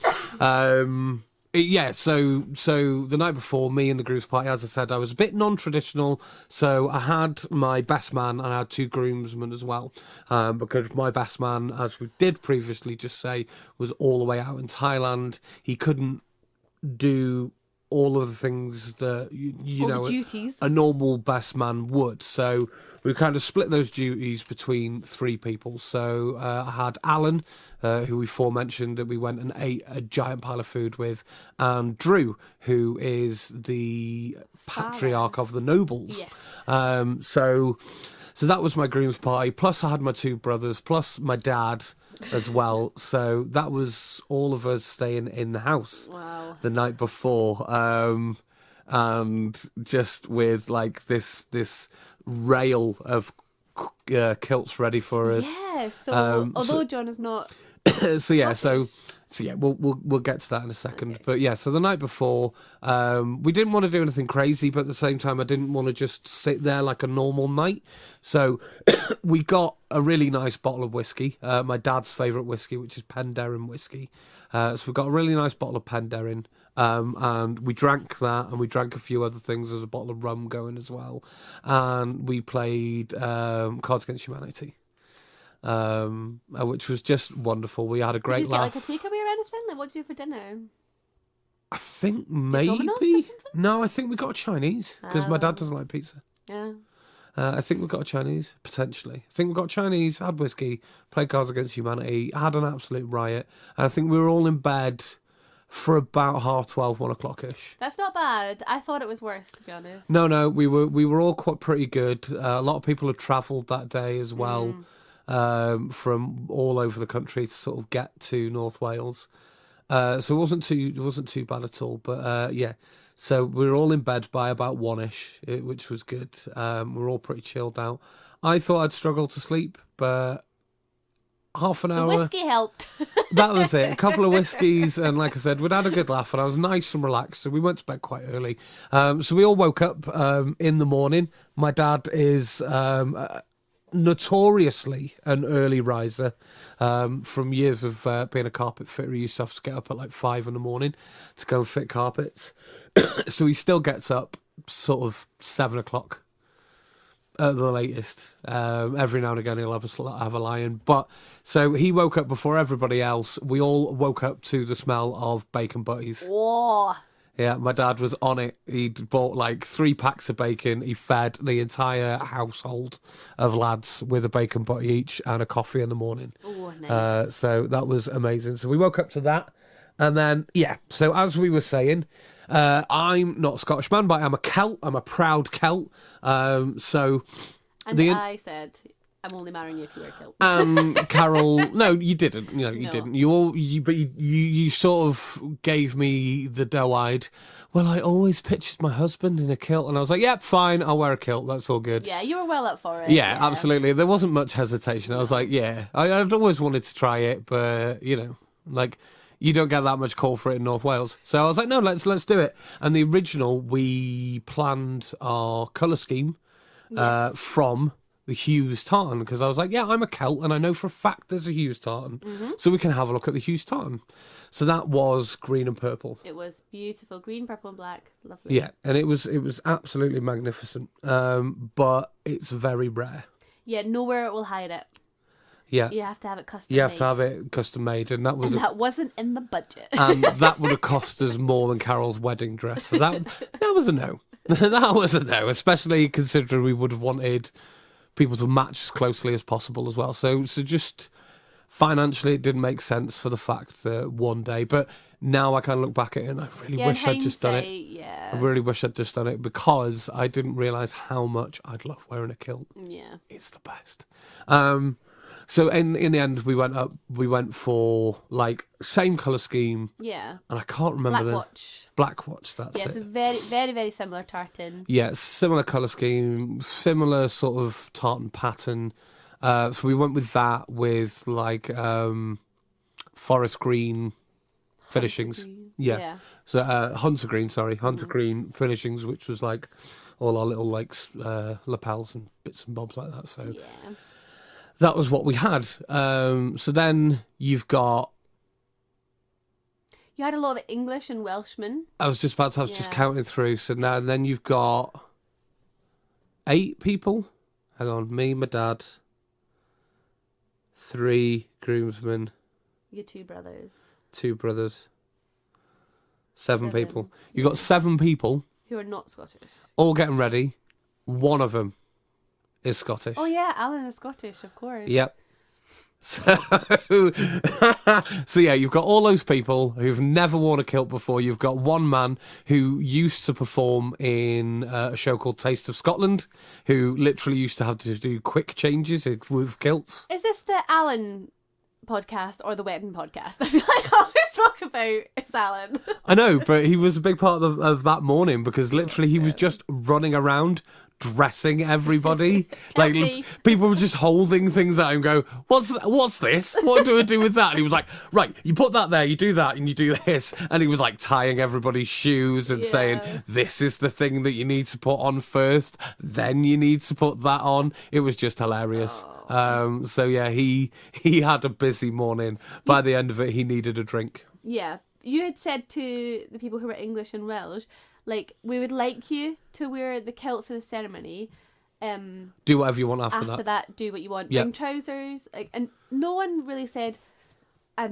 A: So the night before, me and the groom's party, as I said, I was a bit non-traditional. So I had my best man and I had 2 groomsmen as well. Because my best man, as we did previously just say, was all the way out in Thailand. He couldn't do all of the things that, you know, a normal best man would. So we kind of split those duties between 3 people. So I had Alan, who we forementioned that we went and ate a giant pile of food with, and Drew, who is the patriarch of the nobles. Yes. So that was my groom's party. Plus I had my 2 brothers, plus my dad as well. So that was all of us staying in the house the night before. And just with like this rail of kilts ready for us.
B: Yeah, so although John is not
A: So yeah, so yeah, we'll get to that in a second.
B: Okay.
A: But yeah, so the night before, we didn't want to do anything crazy, but at the same time, I didn't want to just sit there like a normal night. So we got a really nice bottle of whiskey, my dad's favourite whiskey, which is Penderyn whiskey. So we got a really nice bottle of Penderyn, and we drank that, and we drank a few other things. There's a bottle of rum going as well, and we played Cards Against Humanity. Which was just wonderful. We had a great
B: Did you
A: laugh.
B: get like a takeaway or anything? Like, what did you do for dinner?
A: I think
B: Domino's or
A: maybe.
B: something?
A: No, I think we got a Chinese because my dad doesn't like pizza.
B: Yeah.
A: I think we got a Chinese, potentially. I think we got a Chinese, had whiskey, played Cards Against Humanity, had an absolute riot. And I think we were all in bed for about 12:30, 1 o'clock-ish.
B: That's not bad. I thought it was worse, to be honest.
A: No, we were all quite pretty good. A lot of people had travelled that day as well. From all over the country to sort of get to North Wales, so it wasn't too bad at all. But yeah, so we were all in bed by about 1-ish, which was good. We were all pretty chilled out. I thought I'd struggle to sleep, but half an
B: The
A: hour.
B: whiskey helped.
A: That was it. A couple of whiskies, and like I said, we'd had a good laugh, and I was nice and relaxed. So we went to bed quite early. So we all woke up in the morning. My dad is notoriously an early riser. From years of being a carpet fitter, he used to have to get up at like 5 in the morning to go and fit carpets. So he still gets up sort of 7 o'clock at the latest. Every now and again he'll have a lie-in. But so he woke up before everybody else. We all woke up to the smell of bacon butties.
B: Whoa.
A: Yeah, my dad was on it. He'd bought like 3 packs of bacon. He fed the entire household of lads with a bacon butty each and a coffee in the morning.
B: Oh, nice.
A: So that was amazing. So we woke up to that. And then, yeah, so as we were saying, I'm not a Scottish man, but I'm a Celt. I'm a proud Celt. So...
B: And I said, I'm only marrying you if you wear a kilt.
A: Carol, no, you didn't. No, you didn't. You sort of gave me the doe-eyed. Well, I always pictured my husband in a kilt, and I was like, "Yep, fine, I'll wear a kilt. That's all good."
B: Yeah, you were well up for it.
A: Yeah, absolutely. There wasn't much hesitation. I was like, "Yeah, I'd always wanted to try it, but like." You don't get that much call for it in North Wales. So I was like, no, let's do it. And the original, we planned our colour scheme from the Hughes tartan, because I was like, yeah, I'm a Celt and I know for a fact there's a Hughes tartan. So we can have a look at the Hughes tartan. So that was green and purple.
B: It was beautiful. Green, purple and black. Lovely.
A: Yeah, and it was absolutely magnificent. But it's very rare.
B: Yeah, nowhere it will hide it.
A: Yeah.
B: You have to have it custom
A: You have
B: made.
A: to have it custom made, and that
B: wasn't in the budget.
A: and that would have cost us more than Carol's wedding dress. So that was a no. That was a no, especially considering we would have wanted people to match as closely as possible as well. So just financially, it didn't make sense for the fact that one day. But now I kind of look back at it, and I really wish I'd just done it.
B: Yeah.
A: I really wish I'd just done it, because I didn't realise how much I'd love wearing a kilt.
B: Yeah.
A: It's the best. So in the end, we went for like same colour scheme.
B: Yeah.
A: And I can't remember
B: Black
A: Watch, that's
B: yeah,
A: it.
B: it's a very, very, very similar tartan.
A: Yeah, similar colour scheme, similar sort of tartan pattern. So we went with that, with like forest green finishings.
B: Green.
A: Yeah. So hunter green finishings, which was like all our little like lapels and bits and bobs like that. So
B: yeah.
A: That was what we had. So then you've got...
B: You had a lot of English and Welshmen.
A: I was just just counting through. So now and then you've got 8 people. Hang on. Me, my dad, 3 groomsmen.
B: Your 2 brothers.
A: 2 brothers. 7 people. You've got 7 people.
B: Who are not Scottish.
A: All getting ready. One of them is Scottish.
B: Oh yeah, Alan is Scottish, of course.
A: Yep. So yeah, you've got all those people who've never worn a kilt before. You've got one man who used to perform in a show called Taste of Scotland, who literally used to have to do quick changes with kilts.
B: Is this the Alan podcast or the wedding podcast? I feel like I always talk about it's Alan.
A: I know, but he was a big part of that morning, because literally he was just running around dressing everybody. Like
B: me.
A: people were just holding things out and go, what's this? What do I do with that? And he was like, right, you put that there, you do that, and you do this. And he was like tying everybody's shoes and saying, this is the thing that you need to put on first, then you need to put that on. It was just hilarious. So yeah, he had a busy morning. By the end of it, he needed a drink.
B: Yeah. You had said to the people who were English and Welsh, like, we would like you to wear the kilt for the ceremony.
A: Do whatever you want after that.
B: After that, do what you want.
A: Yeah.
B: Bring trousers. Like, and no one really said, I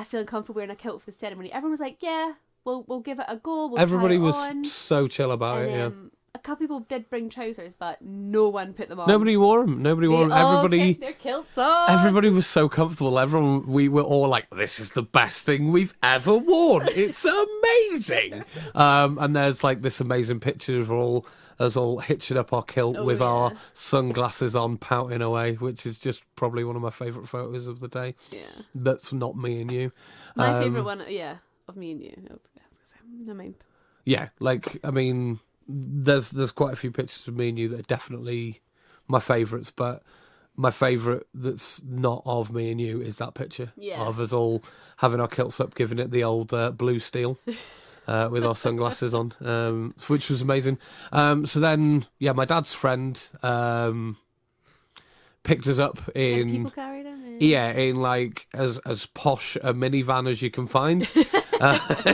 B: feel uncomfortable wearing a kilt for the ceremony. Everyone was like, yeah, we'll give it a go. We'll
A: Everybody
B: try it
A: was
B: on.
A: so chill about it, yeah.
B: A couple people did bring trousers, but no one put them on.
A: Nobody wore them. Everybody
B: picked their kilts on.
A: Everybody was so comfortable. We were all like, this is the best thing we've ever worn. It's amazing. And there's like this amazing picture of us all hitching up our kilt with our sunglasses on, pouting away, which is just probably one of my favourite photos of the day. Yeah. That's not me and you.
B: My favourite one, of me and you. I mean.
A: Yeah, like, I mean, there's quite a few pictures of me and you that are definitely my favourites, but my favourite that's not of me and you is that picture of us all having our kilts up, giving it the old blue steel with our sunglasses on, which was amazing. So then, my dad's friend picked us up in...
B: people carried him in.
A: Yeah, in like as posh a minivan as you can find.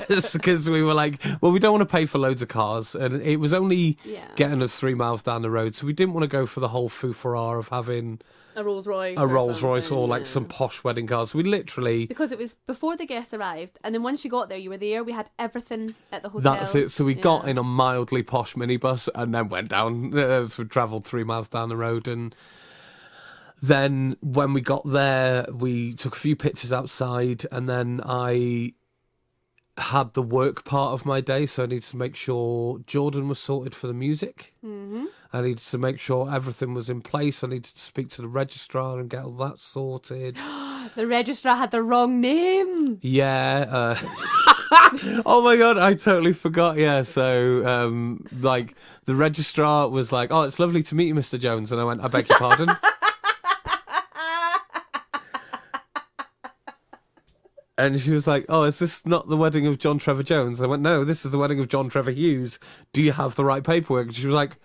A: Because we were like, well, we don't want to pay for loads of cars, and it was only getting us 3 miles down the road, so we didn't want to go for the whole foo-for-ah of having
B: a Rolls Royce
A: or like some posh wedding cars. We literally,
B: because it was before the guests arrived, and then once you got there, you were there. We had everything at the hotel.
A: That's it. So we got in a mildly posh minibus and then went down. So we travelled 3 miles down the road, and then when we got there, we took a few pictures outside, and then I had the work part of my day, so I needed to make sure Jordan was sorted for the music. Mm-hmm. I needed to make sure everything was in place. I needed to speak to the registrar and get all that sorted.
B: The registrar had the wrong name.
A: Yeah. Oh my God, I totally forgot. Yeah, so like the registrar was like, "Oh, it's lovely to meet you, Mr. Jones," and I went, "I beg your pardon." And she was like, "Oh, is this not the wedding of John Trevor Jones?" I went, "No, this is the wedding of John Trevor Hughes. Do you have the right paperwork?" And she was like,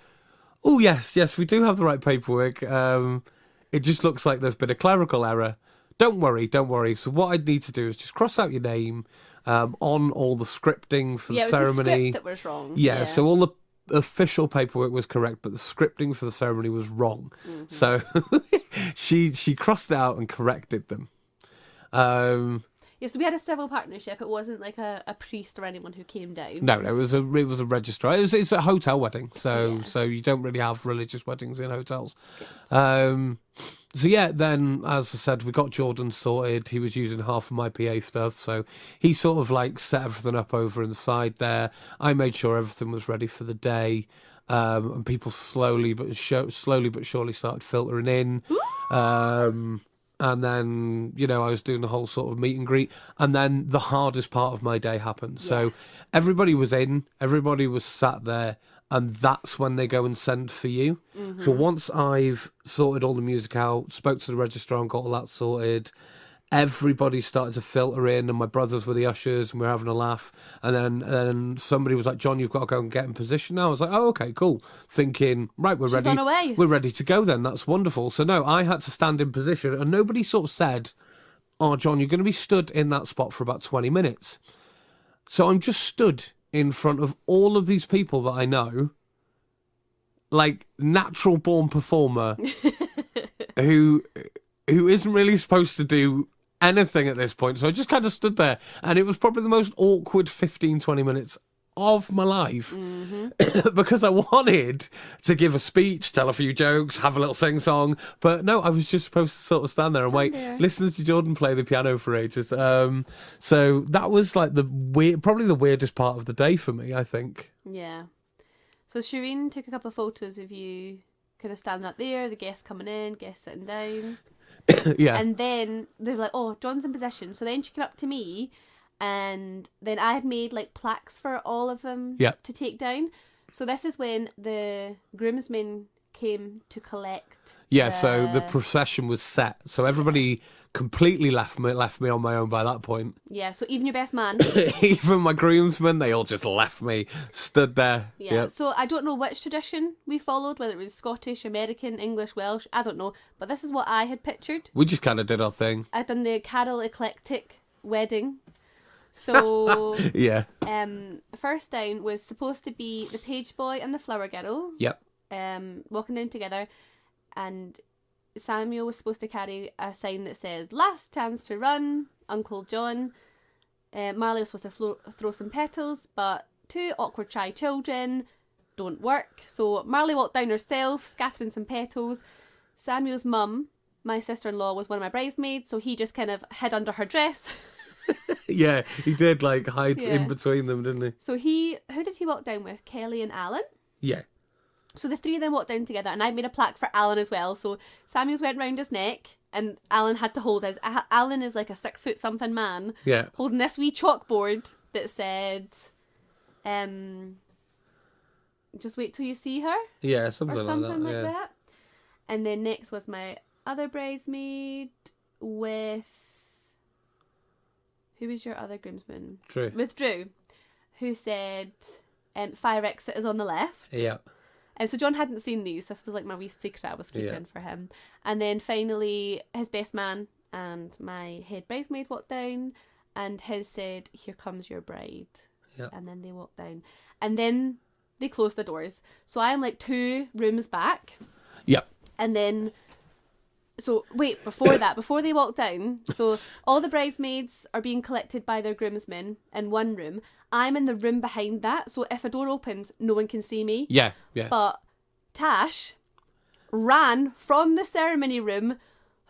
A: "Oh, yes, we do have the right paperwork. It just looks like there's been a clerical error. Don't worry. So what I'd need to do is just cross out your name on all the scripting for the ceremony."
B: Yeah, it was the script that was wrong.
A: Yeah, so all the official paperwork was correct, but the scripting for the ceremony was wrong. Mm-hmm. So she crossed it out and corrected them.
B: Yeah, so we had a civil partnership. It wasn't like a priest or anyone who came down.
A: No, it was a registrar. It's a hotel wedding, so you don't really have religious weddings in hotels. So yeah, then as I said, we got Jordan sorted. He was using half of my PA stuff, so he sort of like set everything up over inside there. I made sure everything was ready for the day, and people slowly but surely started filtering in. And then, I was doing the whole sort of meet and greet. And then the hardest part of my day happened. Yeah. So everybody was in, everybody was sat there, and that's when they go and send for you. Mm-hmm. So once I've sorted all the music out, spoke to the registrar and got all that sorted, everybody started to filter in, and my brothers were the ushers, and we were having a laugh. And then somebody was like, "John, you've got to go and get in position now." I was like, "Oh, okay, cool." Thinking, right, we're ready.
B: On her way.
A: We're ready to go then. That's wonderful. So no, I had to stand in position, and nobody sort of said, "Oh, John, you're going to be stood in that spot for about 20 minutes." So I'm just stood in front of all of these people that I know, like natural born performer who isn't really supposed to do anything at this point. So I just kind of stood there, and it was probably the most awkward 15-20 minutes of my life. Mm-hmm. Because I wanted to give a speech, tell a few jokes, have a little sing-song, but no, I was just supposed to sort of stand there and wait, listen to Jordan play the piano for ages. So that was like probably the weirdest part of the day for me, I think.
B: Yeah. So Shireen took a couple of photos of you kind of standing up there, the guests coming in, guests sitting down.
A: Yeah.
B: And then they were like, "Oh, John's in position." So then she came up to me, and then I had made like plaques for all of them to take down. So this is when the groomsmen came to collect.
A: Yeah, so the procession was set. So everybody completely left me on my own by that point.
B: Yeah, so even your best man.
A: Even my groomsmen, they all just left me, stood there.
B: Yeah,
A: Yep.
B: so I don't know which tradition we followed, whether it was Scottish, American, English, Welsh, I don't know. But this is what I had pictured.
A: We just kind of did our thing.
B: I'd done the Carol Eclectic wedding. So,
A: Yeah.
B: first down was supposed to be the page boy and the flower girl.
A: Yep.
B: Walking down together, and Samuel was supposed to carry a sign that says "Last chance to run, Uncle John." Marley was supposed to throw some petals, but two awkward shy children don't work. So Marley walked down herself, scattering some petals. Samuel's mum, my sister-in-law, was one of my bridesmaids, so he just kind of hid under her dress.
A: Yeah, he did like hide
B: Yeah.
A: in between them, didn't he?
B: So who did he walk down with? Kelly and Alan?
A: Yeah.
B: So the three of them walked down together, and I made a plaque for Alan as well. So Samuel's went round his neck, and Alan had to hold his. Alan is like a 6-foot-something man,
A: Yeah.
B: holding this wee chalkboard that said, "Just wait till you see her,"
A: Yeah,
B: or
A: something
B: something
A: like
B: like
A: that.
B: that. And then next was my other bridesmaid with. Who was your other groomsman?
A: True.
B: With Drew, who said, "Fire exit is on the left."
A: Yeah.
B: And so John hadn't seen these. This was like my wee secret I was keeping for him. And then finally, his best man and my head bridesmaid walked down, and his said, "Here comes your bride."
A: Yeah.
B: And then they walked down. And then they closed the doors. So I am like 2 rooms back.
A: Yep.
B: And then, so wait, before that, before they walk down, so all the bridesmaids are being collected by their groomsmen in one room. I'm in the room behind that, so if a door opens, no one can see me.
A: Yeah. Yeah.
B: But Tash ran from the ceremony room,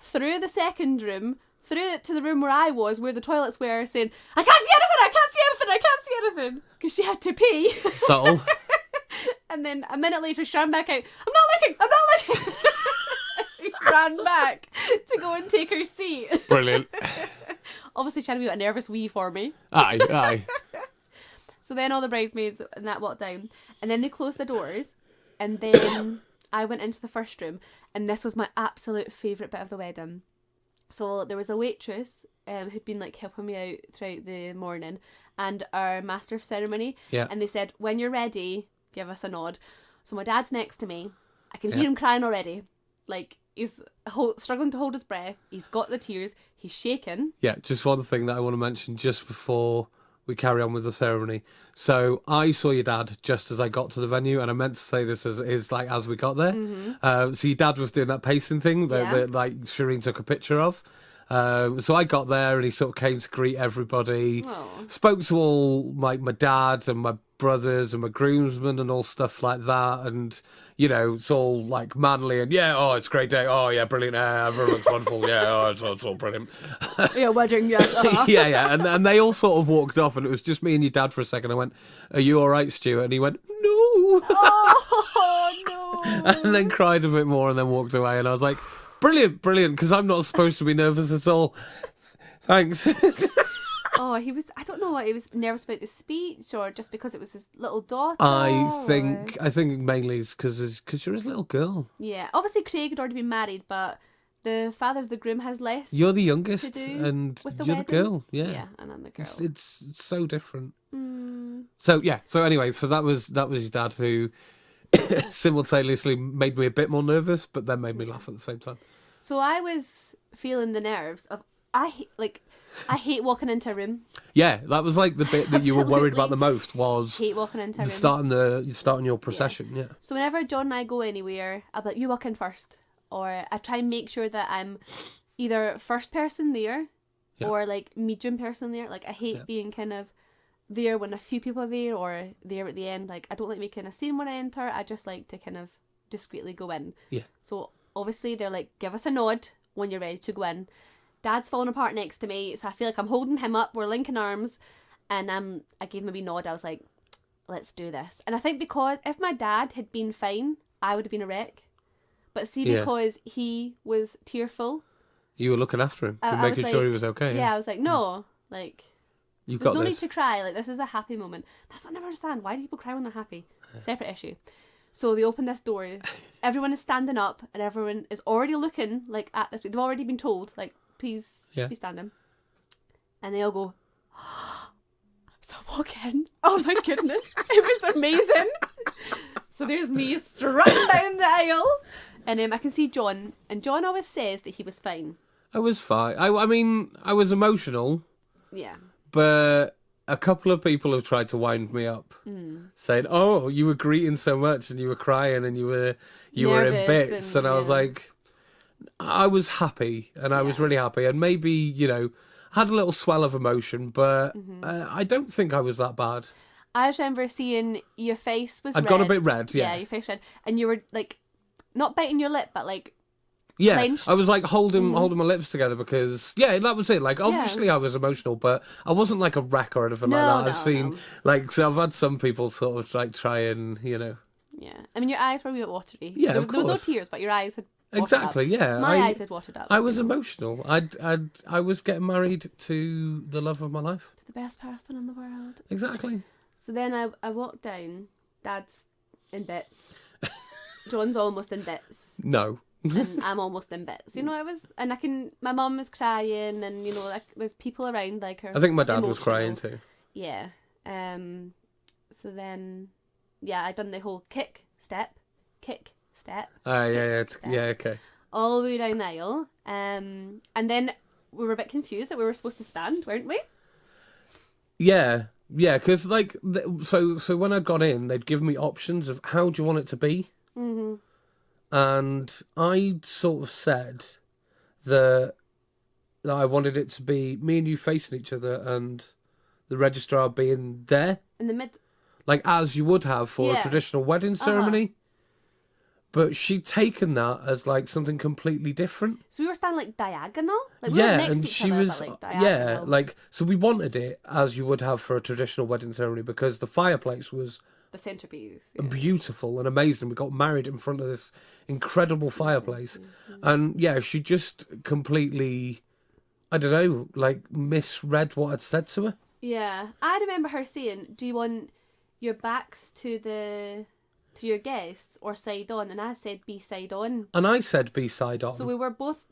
B: through the second room, through to the room where I was, where the toilets were, saying, "I can't see anything, I can't see anything, I can't see anything," because she had to pee.
A: Subtle.
B: And then a minute later, she ran back out. "I'm not looking, I'm not looking." She ran back to go and take her seat.
A: Brilliant.
B: Obviously, she had to be a nervous wee for me.
A: Aye.
B: So then all the bridesmaids and that walked down, and then they closed the doors, and then I went into the first room, and this was my absolute favourite bit of the wedding. So there was a waitress who'd been like helping me out throughout the morning, and our master of ceremony,
A: Yeah.
B: and they said, "When you're ready, give us a nod." So my dad's next to me. I can hear him crying already. Like, he's struggling to hold his breath. He's got the tears. He's shaking.
A: Yeah, just one thing that I want to mention just before we carry on with the ceremony. So I saw your dad just as I got to the venue, and I meant to say this as we got there. So your dad was doing that pacing thing that like Shireen took a picture of. So I got there, and he sort of came to greet everybody.
B: Oh.
A: Spoke to all my dad and my brothers and my groomsmen and all stuff like that, and you know, it's all like manly and it's a great day, brilliant, everyone looks wonderful, it's all brilliant.
B: Yeah, wedding, yes. Uh-huh.
A: yeah, and they all sort of walked off, and it was just me and your dad for a second. I went, "Are you all right, Stuart?" And he went, "No."
B: Oh, no.
A: And then cried a bit more, and then walked away. And I was like, brilliant, because I'm not supposed to be nervous at all. Thanks.
B: Oh, he was, I don't know what, he was nervous about the speech, or just because it was his little daughter.
A: I think mainly it's because you're his little girl.
B: Yeah, obviously Craig had already been married, but the father of the groom has less.
A: You're the youngest,
B: to do
A: and
B: with the
A: you're
B: wedding.
A: the girl.
B: Yeah,
A: Yeah,
B: and I'm the girl.
A: it's so different.
B: Mm.
A: So yeah. So anyway, so that was your dad who simultaneously made me a bit more nervous, but then made me laugh at the same time.
B: So I was feeling the nerves of, I hate walking into a room.
A: Yeah, that was like the bit that you were worried about
B: Absolutely.
A: the most was
B: Hate walking into a room.
A: starting your procession. Yeah.
B: So whenever John and I go anywhere, I'll be like, "You walk in first," or I try and make sure that I'm either first person there, or like medium person there. Like I hate being kind of there when a few people are there, or there at the end. Like I don't like making a scene when I enter. I just like to kind of discreetly go in.
A: Yeah.
B: So obviously they're like, "Give us a nod when you're ready to go in." Dad's falling apart next to me, so I feel like I'm holding him up. We're linking arms, and I gave him a wee nod. I was like, "Let's do this." And I think because if my dad had been fine, I would have been a wreck. But see, because he was tearful,
A: You were looking after him,
B: I
A: making
B: was
A: sure
B: like-
A: he was okay.
B: yeah, I was like, "No, like
A: You've
B: there's
A: got
B: no
A: this.
B: need to cry. Like this is a happy moment." That's what I never understand. Why do people cry when they're happy? Separate issue. So they open this door. Everyone is standing up, and everyone is already looking like at this. They've already been told, like, please be standing. And they all go, so I walk in. Oh my goodness. It was amazing. So there's me strutting down the aisle. And I can see John. And John always says that he was fine.
A: I was fine. I mean, I was emotional.
B: Yeah.
A: But a couple of people have tried to wind me up, saying, "Oh, you were greeting so much, and you were crying, and you were in bits." And I was like, I was happy, and I was really happy, and maybe had a little swell of emotion, but I don't think I was that bad.
B: I just remember seeing your face was
A: I'd
B: red.
A: gone a bit red, yeah.
B: Yeah, your face red, and you were like, not biting your lip, but like.
A: Yeah,
B: clenched.
A: I was like holding my lips together because that was it. Like obviously I was emotional, but I wasn't like a wreck or anything like that. I've seen so I've had some people sort of like try and
B: Yeah, I mean your eyes were a bit watery.
A: Yeah,
B: there was no tears, but your eyes had watered
A: exactly.
B: Up.
A: Yeah,
B: my eyes had watered up.
A: I was emotional. I was getting married to the love of my life,
B: to the best person in the world.
A: Exactly.
B: So then I walked down. Dad's in bits. John's almost in bits.
A: No.
B: And I'm almost in bits. My mum was crying, and like there's people around like her.
A: I think my dad was crying too.
B: Yeah. So then, I done the whole kick, step.
A: Okay.
B: All the way down the aisle. And then we were a bit confused that we were supposed to stand, weren't we?
A: Yeah, because so when I'd gone in, they'd give me options of how do you want it to be.
B: Mm-hmm.
A: And I sort of said that I wanted it to be me and you facing each other and the registrar being there.
B: In the mid...
A: Like as you would have for a traditional wedding ceremony. But she'd taken that as like something completely different.
B: So we were standing like diagonal? Like, we were next
A: and
B: to each
A: she
B: other,
A: was...
B: but, like, diagonal.
A: So we wanted it as you would have for a traditional wedding ceremony because the fireplace was...
B: The centerpiece.
A: Yeah. Beautiful and amazing. We got married in front of this incredible fireplace. And she just completely, I don't know, like misread what I'd said to her.
B: Yeah. I remember her saying, do you want your backs to your guests or side on? And I said be side on.
A: And I said be side on.
B: So we were both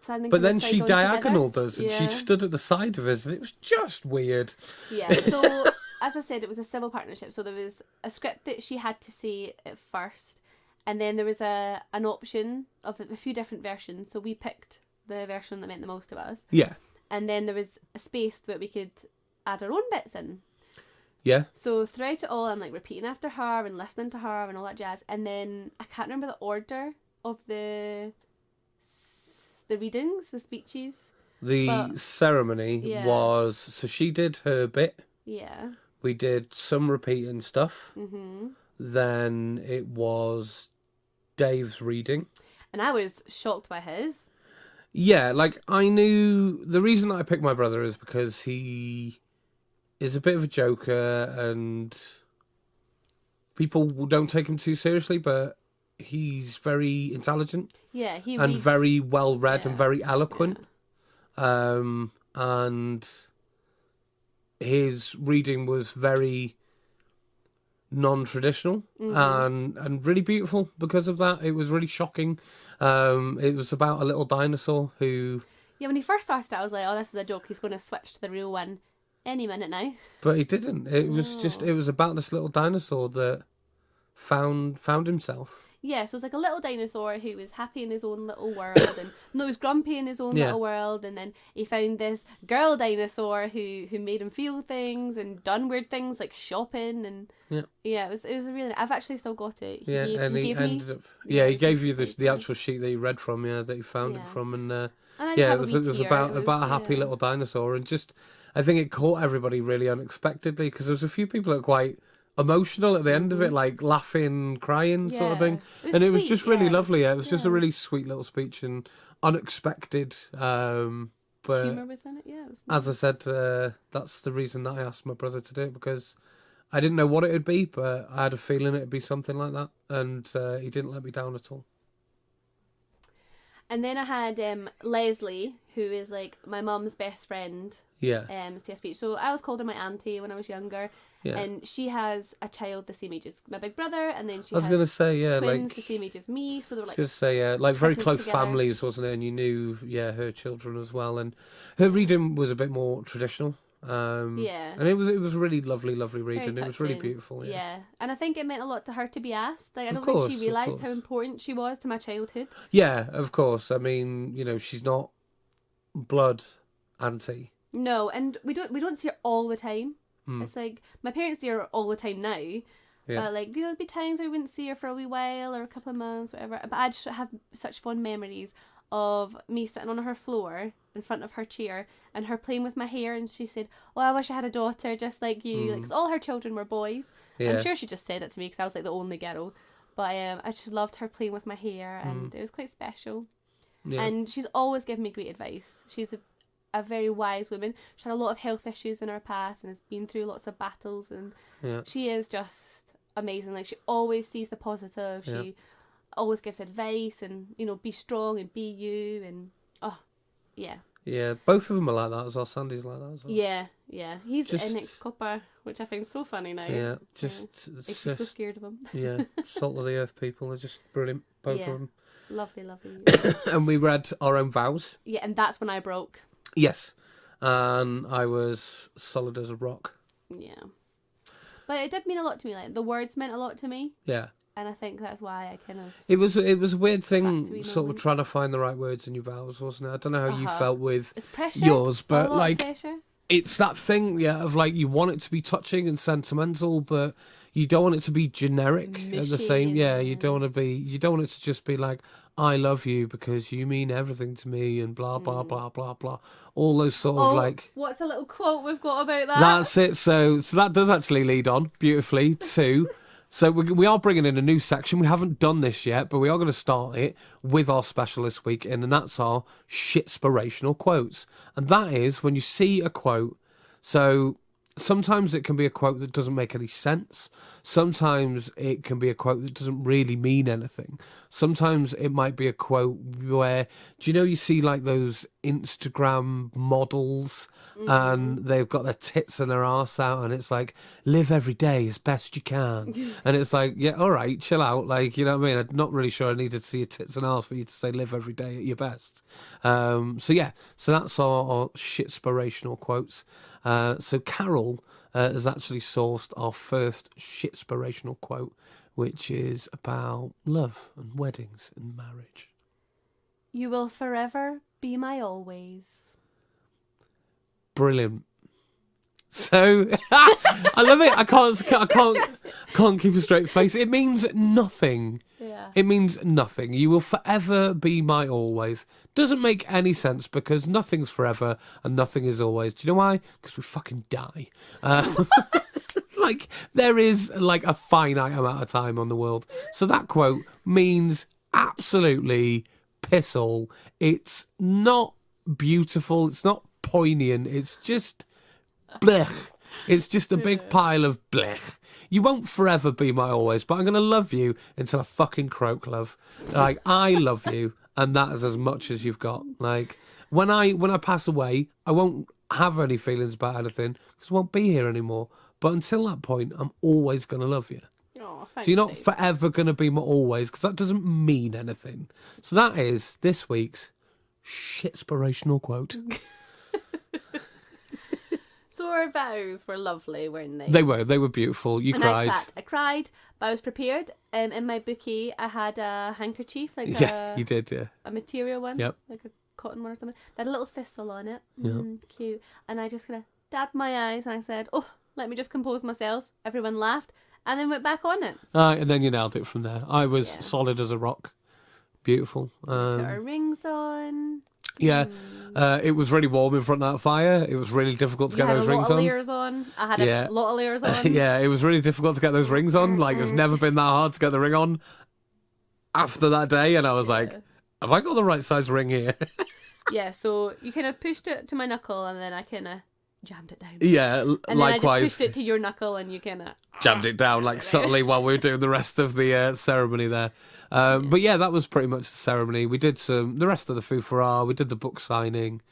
B: standing.
A: But then she diagonaled
B: together.
A: us and she stood at the side of us and it was just weird.
B: Yeah, so... As I said, it was a civil partnership, so there was a script that she had to say at first, and then there was an option of a few different versions, so we picked the version that meant the most to us.
A: Yeah.
B: And then there was a space that we could add our own bits in.
A: Yeah.
B: So throughout it all, I'm like repeating after her and listening to her and all that jazz, and then I can't remember the order of the readings, the speeches.
A: The ceremony was, so she did her bit.
B: Yeah.
A: We did some repeating stuff.
B: Mm-hmm.
A: Then it was Dave's reading.
B: And I was shocked by his.
A: Yeah, like I knew the reason that I picked my brother is because he is a bit of a joker and people don't take him too seriously, but he's very intelligent.
B: Yeah, he
A: and
B: reads...
A: very well read and very eloquent. Yeah. And his reading was very non-traditional and really beautiful because of that. It was really shocking. It was about a little dinosaur who...
B: Yeah, when he first started it, I was like, oh, this is a joke. He's going to switch to the real one any minute now.
A: But he didn't. It was it was about this little dinosaur that found himself.
B: Yeah, so it's like a little dinosaur who was happy in his own little world and he was grumpy in his own little world, and then he found this girl dinosaur who made him feel things and done weird things like shopping and it was really... I've actually still got it. He
A: gave you the actual sheet that he read from, that he found it from, and it was about a happy little dinosaur, and just I think it caught everybody really unexpectedly because there was a few people that were quite emotional at the end of it, like laughing, crying, sort of thing. It was just really lovely. It was just a really sweet little speech and unexpected. But
B: humour was in it,
A: as I said, that's the reason that I asked my brother to do it, because I didn't know what it would be, but I had a feeling it would be something like that, and he didn't let me down at all.
B: And then I had Leslie, who is like my mum's best friend.
A: Yeah.
B: CSP. So I always called her my auntie when I was younger.
A: Yeah.
B: And she has a child the same age as my big brother, and then she
A: I was going to say, yeah,
B: twins
A: like...
B: the same age as me. So they're
A: I was
B: like...
A: going to say, yeah, like very
B: couples
A: close
B: together.
A: families, wasn't it? And you knew, yeah, her children as well. And her reading was a bit more traditional.
B: Yeah.
A: And it was really lovely
B: Very
A: reading. It was really
B: touching.
A: beautiful. Yeah.
B: And I think it meant a lot to her to be asked. Like, I
A: Of
B: don't
A: course,
B: think
A: of
B: she realised how
A: course.
B: important she was to my childhood.
A: Yeah, of course. I mean, you know, she's not blood auntie.
B: No, and we don't see her all the time.
A: Mm.
B: It's like my parents see her all the time now.
A: Yeah.
B: But like, there'd be times where we wouldn't see her for a wee while or a couple of months, whatever. But I just have such fond memories of me sitting on her floor in front of her chair and her playing with my hair, and she said, "Oh, I wish I had a daughter just like you." Like, 'cause all her children were boys.
A: Yeah.
B: I'm sure she just said it to me because I was like the only girl. But I just loved her playing with my hair, and it was quite special.
A: Yeah.
B: And she's always given me great advice. She's a very wise woman. She had a lot of health issues in her past and has been through lots of battles, and
A: Yeah.
B: she is just amazing. Like, she always sees the positive.
A: Yeah.
B: She always gives advice, and you know, be strong and be you, and yeah.
A: Yeah, both of them are like that as well. Sandy's like that as well.
B: Yeah. He's
A: Just-
B: an ex-copper, which I find so funny now.
A: Yeah, just, it's
B: Makes me so
A: just,
B: scared of him.
A: yeah, salt of the earth people are just brilliant, both
B: Yeah.
A: of them.
B: Lovely.
A: And we read our own vows.
B: Yeah, and that's when I broke.
A: Yes, and I was solid as a rock.
B: Yeah. But it did mean a lot to me. Like, the words meant a lot to me.
A: Yeah.
B: And I think that's why I kind of...
A: It was a weird
B: Back to
A: thing,
B: emo
A: sort of
B: moment.
A: trying to find the right words in your vows, wasn't it? I don't know how you felt with
B: It's pressure.
A: yours,
B: A
A: but
B: lot of
A: like
B: pressure.
A: it's that thing, yeah, of like you want it to be touching and sentimental, but you don't want it to be generic at the same.
B: Mushy
A: Yeah,
B: and-
A: you don't want it to just be like, I love you because you mean everything to me and blah blah blah blah blah. All those sort of like.
B: What's a little quote we've got about that?
A: That's it. So that does actually lead on beautifully to. So we are bringing in a new section. We haven't done this yet, but we are going to start it with our special this week, and that's our shitspirational quotes. And that is when you see a quote. So sometimes it can be a quote that doesn't make any sense. Sometimes it can be a quote that doesn't really mean anything. Sometimes it might be a quote where, do you know, you see like those Instagram models and they've got their tits and their arse out and it's like, live every day as best you can. And it's like, yeah, all right, chill out. Like, you know what I mean? I'm not really sure I needed to see your tits and arse for you to say live every day at your best. So that's our shitspirational quotes. So Carol has actually sourced our first shitspirational quote, which is about love and weddings and marriage.
B: You will forever be my always.
A: Brilliant. So I love it. I can't keep a straight face. It means nothing.
B: Yeah.
A: It means nothing. You will forever be my always. Doesn't make any sense because nothing's forever and nothing is always. Do you know why? Because we fucking die. Like, there is like a finite amount of time on the world. So that quote means absolutely piss all. It's not beautiful. It's not poignant. It's just blech. It's just a big pile of blech. You won't forever be my always, but I'm going to love you until I fucking croak, love. Like, I love you, and that is as much as you've got. Like, when I pass away, I won't have any feelings about anything because I won't be here anymore. But until that point, I'm always going to love you.
B: Oh,
A: So you're not forever going to be my always because that doesn't mean anything. So that is this week's shitspirational quote.
B: So our vows were lovely, weren't they?
A: They were beautiful. You
B: and
A: cried.
B: I cried, but I was prepared. In my bookie, I had a handkerchief, like
A: Yeah, you did, yeah.
B: a material one,
A: Yep.
B: like a cotton one or something. That had a little thistle on it.
A: Yeah.
B: Cute. And I just kind of dabbed my eyes and I said, "Oh, let me just compose myself." Everyone laughed, and then went back on it.
A: And then you nailed it from there. I was
B: Yeah.
A: solid as a rock. Beautiful.
B: Put our rings on.
A: Yeah, it was really warm in front of that fire. It was really difficult to
B: You
A: get
B: had
A: those
B: a lot
A: rings
B: of
A: on.
B: layers on. I had
A: Yeah.
B: a lot of layers on.
A: Yeah, it was really difficult to get those rings on. Like, it's never been that hard to get the ring on after that day. And I was like, have I got the right size ring here?
B: Yeah, so you kind of pushed it to my knuckle and then I kind of jammed it down.
A: Yeah,
B: And then I
A: likewise.
B: just pushed it to your knuckle and you kind of...
A: Jammed it down like subtly while we were doing the rest of the ceremony there. But yeah, that was pretty much the ceremony. We did the rest of the foufara. We did the book signing.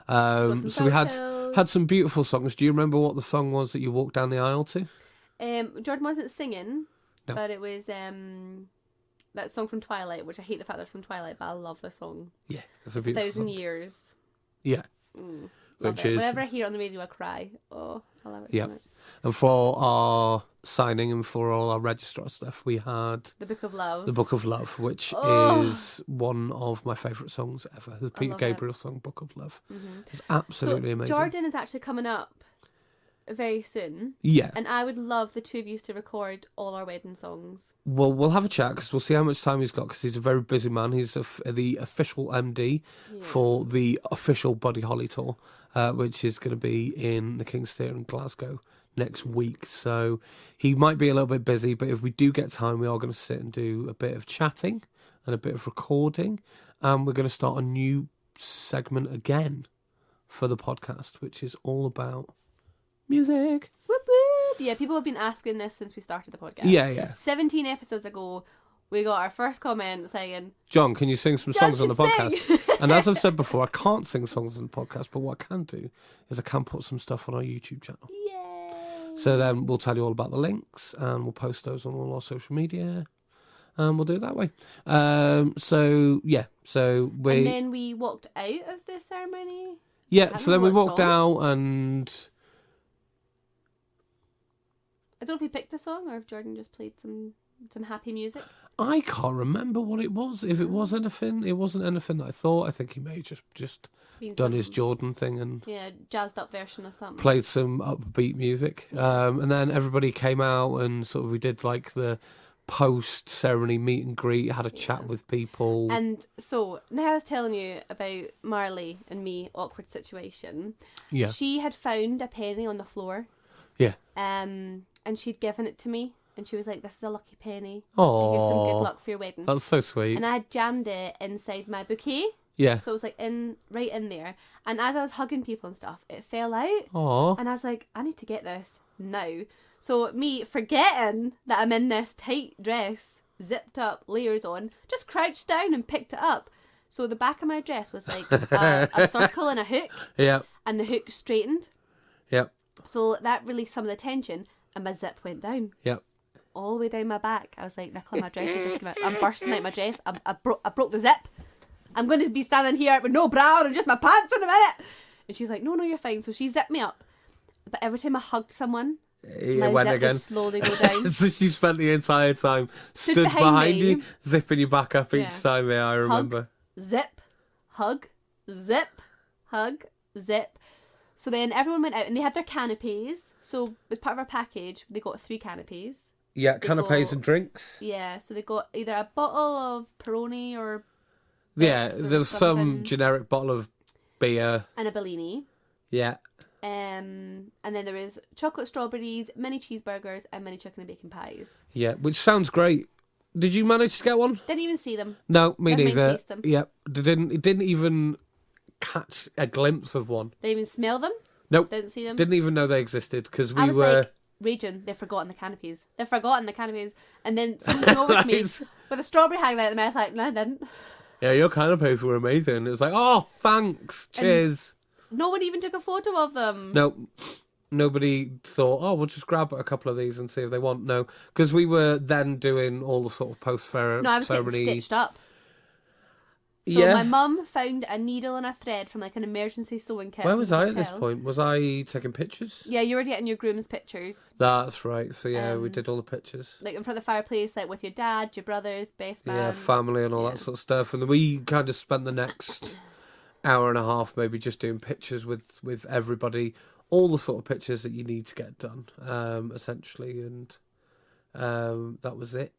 A: So we had some beautiful songs. Do you remember what the song was that you walked down the aisle to?
B: Jordan wasn't singing,
A: No.
B: but it was that song from Twilight, which I hate the fact that it's from Twilight, but I love the song.
A: Yeah, it's a beautiful
B: 1,000
A: song.
B: Years.
A: Yeah.
B: Love
A: Which
B: it.
A: is...
B: Whenever I hear it on the radio, I cry. Oh, I love it
A: Yeah.
B: so much.
A: And for our signing and for all our registrar stuff, we had
B: The Book of Love.
A: The Book of Love, which
B: Oh.
A: is one of my favourite songs ever. The Peter
B: love
A: Gabriel song, Book of Love.
B: Mm-hmm.
A: It's absolutely
B: So
A: amazing.
B: Jordan is actually coming up very soon,
A: Yeah.
B: and I would love the two of you to record all our wedding songs.
A: Well, we'll have a chat because we'll see how much time he's got because he's a very busy man. He's the official MD for the official Buddy Holly tour, which is going to be in the King's Theatre in Glasgow next week. So he might be a little bit busy, but if we do get time, we are going to sit and do a bit of chatting and a bit of recording. And we're going to start a new segment again for the podcast, which is all about music.
B: Whoop whoop! Yeah, people have been asking this since we started the podcast.
A: Yeah.
B: 17 episodes ago, we got our first comment saying,
A: John, can you sing some
B: John
A: songs on the
B: should
A: podcast?
B: sing.
A: And as I've said before, I can't sing songs on the podcast, but what I can do is I can put some stuff on our YouTube channel.
B: Yay!
A: So then we'll tell you all about the links and we'll post those on all our social media. And we'll do it that way. So we...
B: And then we walked out of the ceremony.
A: Yeah, so then we
B: what
A: walked
B: song?
A: out and...
B: I don't know if he picked a song or if Jordan just played some happy music.
A: I can't remember what it was. If it was anything, it wasn't anything that I thought. I think he may have just
B: Been
A: done
B: some-
A: his Jordan thing and
B: jazzed up version or something.
A: played some upbeat music. And then everybody came out and sort of we did like the post-ceremony meet and greet, had a chat with people.
B: And so, now I was telling you about Marley and me, awkward situation.
A: Yeah.
B: She had found a penny on the floor.
A: Yeah.
B: And she'd given it to me. And she was like, this is a lucky penny.
A: Oh,
B: Here's some good luck for your wedding.
A: That's so sweet.
B: And I had jammed it inside my bouquet.
A: Yeah.
B: So it was like right in there. And as I was hugging people and stuff, it fell out.
A: Oh.
B: And I was like, I need to get this now. So me forgetting that I'm in this tight dress, zipped up, layers on, just crouched down and picked it up. So the back of my dress was like a circle and a hook.
A: Yeah.
B: And the hook straightened.
A: Yeah.
B: So that released some of the tension and my zip went down.
A: Yeah.
B: All the way down my back. I was like, Nicola, my dress is just gonna... I'm bursting out my dress. I broke the zip. I'm going to be standing here with no bra and just my pants in a minute. And she was like, no, you're fine. So she zipped me up. But every time I hugged someone,
A: It
B: my
A: went
B: zip
A: again.
B: would slowly go down.
A: So she spent the entire time stood
B: behind
A: behind
B: me.
A: you, zipping you back up each
B: Yeah.
A: time. Yeah, I remember.
B: Zip, hug, zip, hug, zip. So then everyone went out and they had their canopies. So as part of our package, they got 3 canopies.
A: Yeah, canapes
B: got-
A: and drinks.
B: Yeah, so they got either a bottle of Peroni or
A: Yeah,
B: Beps or
A: there was some
B: something.
A: generic bottle of beer.
B: and a Bellini.
A: Yeah.
B: And then there was chocolate strawberries, mini cheeseburgers, and mini chicken and bacon pies.
A: Yeah, which sounds great. Did you manage to get one?
B: Didn't even see them.
A: No, me
B: Never mind
A: neither.
B: taste them.
A: Yep, didn't even catch a glimpse of one.
B: Didn't even smell them.
A: Nope,
B: Didn't see them.
A: didn't even know they existed because
B: I
A: we
B: was
A: were.
B: like, raging, they've forgotten the canopies. They've forgotten the canopies. And then someone came over to me
A: Right.
B: with a strawberry hanging out of the mouth, like, no, I didn't.
A: Yeah, your canapes were amazing. It was like, oh, thanks, cheers.
B: No one even took a photo of them.
A: No, nobody thought, oh, we'll just grab a couple of these and see if they want. No, because we were then doing all the sort of post-ceremony.
B: No, I was getting stitched up. So
A: Yeah.
B: my mum found a needle and a thread from like an emergency sewing kit.
A: Where
B: from
A: was
B: the
A: I at this
B: hotel.
A: point? Was I taking pictures?
B: Yeah, you were getting your groom's pictures.
A: That's right. So yeah, we
B: Um,
A: did all the pictures.
B: Like in front of the fireplace, like with your dad, your brothers, best man.
A: Yeah, family and all
B: yeah.
A: that sort of stuff. And we kind of spent the next hour and a half maybe just doing pictures with everybody, all the sort of pictures that you need to get done, essentially. And that was it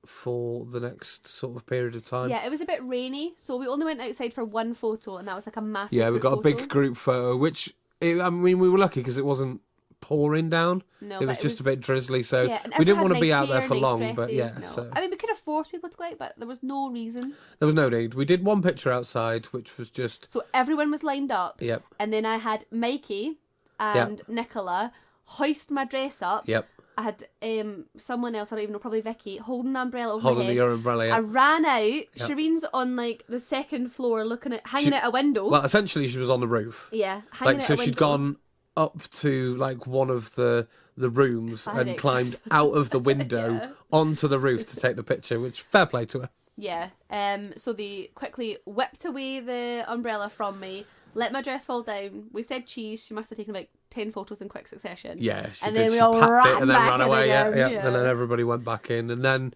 A: for the next sort of period of time.
B: Yeah, it was a bit rainy, so we only went outside for one photo, and that was like a massive.
A: Yeah, we
B: group
A: got a
B: photo.
A: big group photo, which, I mean, we were lucky because it wasn't pouring down.
B: No,
A: It was
B: but
A: just a bit drizzly, so
B: yeah, and
A: we didn't
B: everyone
A: want to
B: had
A: be
B: nice
A: out there
B: hair,
A: for
B: nice
A: long, but
B: dresses,
A: yeah,
B: no.
A: so
B: I mean, we could have forced people to go out, but there was no reason.
A: there was no need. We did one picture outside, which was just,
B: So everyone was lined up,
A: yep,
B: and then I had Mikey and Nicola hoist my dress up.
A: Yep.
B: I had someone else, I don't even know, probably Vicky, holding the umbrella over my
A: Holding
B: head.
A: your umbrella, yeah.
B: I ran out. Shireen's on like the second floor, hanging out a window.
A: Well, essentially, she was on the roof.
B: Yeah, hanging out a window.
A: She'd gone up to like one of the rooms and climbed out of the window onto the roof to take the picture. Which fair play to her.
B: Yeah. So they quickly whipped away the umbrella from me. Let my dress fall down. We said cheese. She must have taken about 10 photos in quick succession.
A: Yeah, she
B: and
A: did.
B: Then we
A: she
B: all
A: packed
B: ran
A: it and then
B: back
A: ran
B: in
A: away.
B: again.
A: Yeah. And then everybody went back in. And then,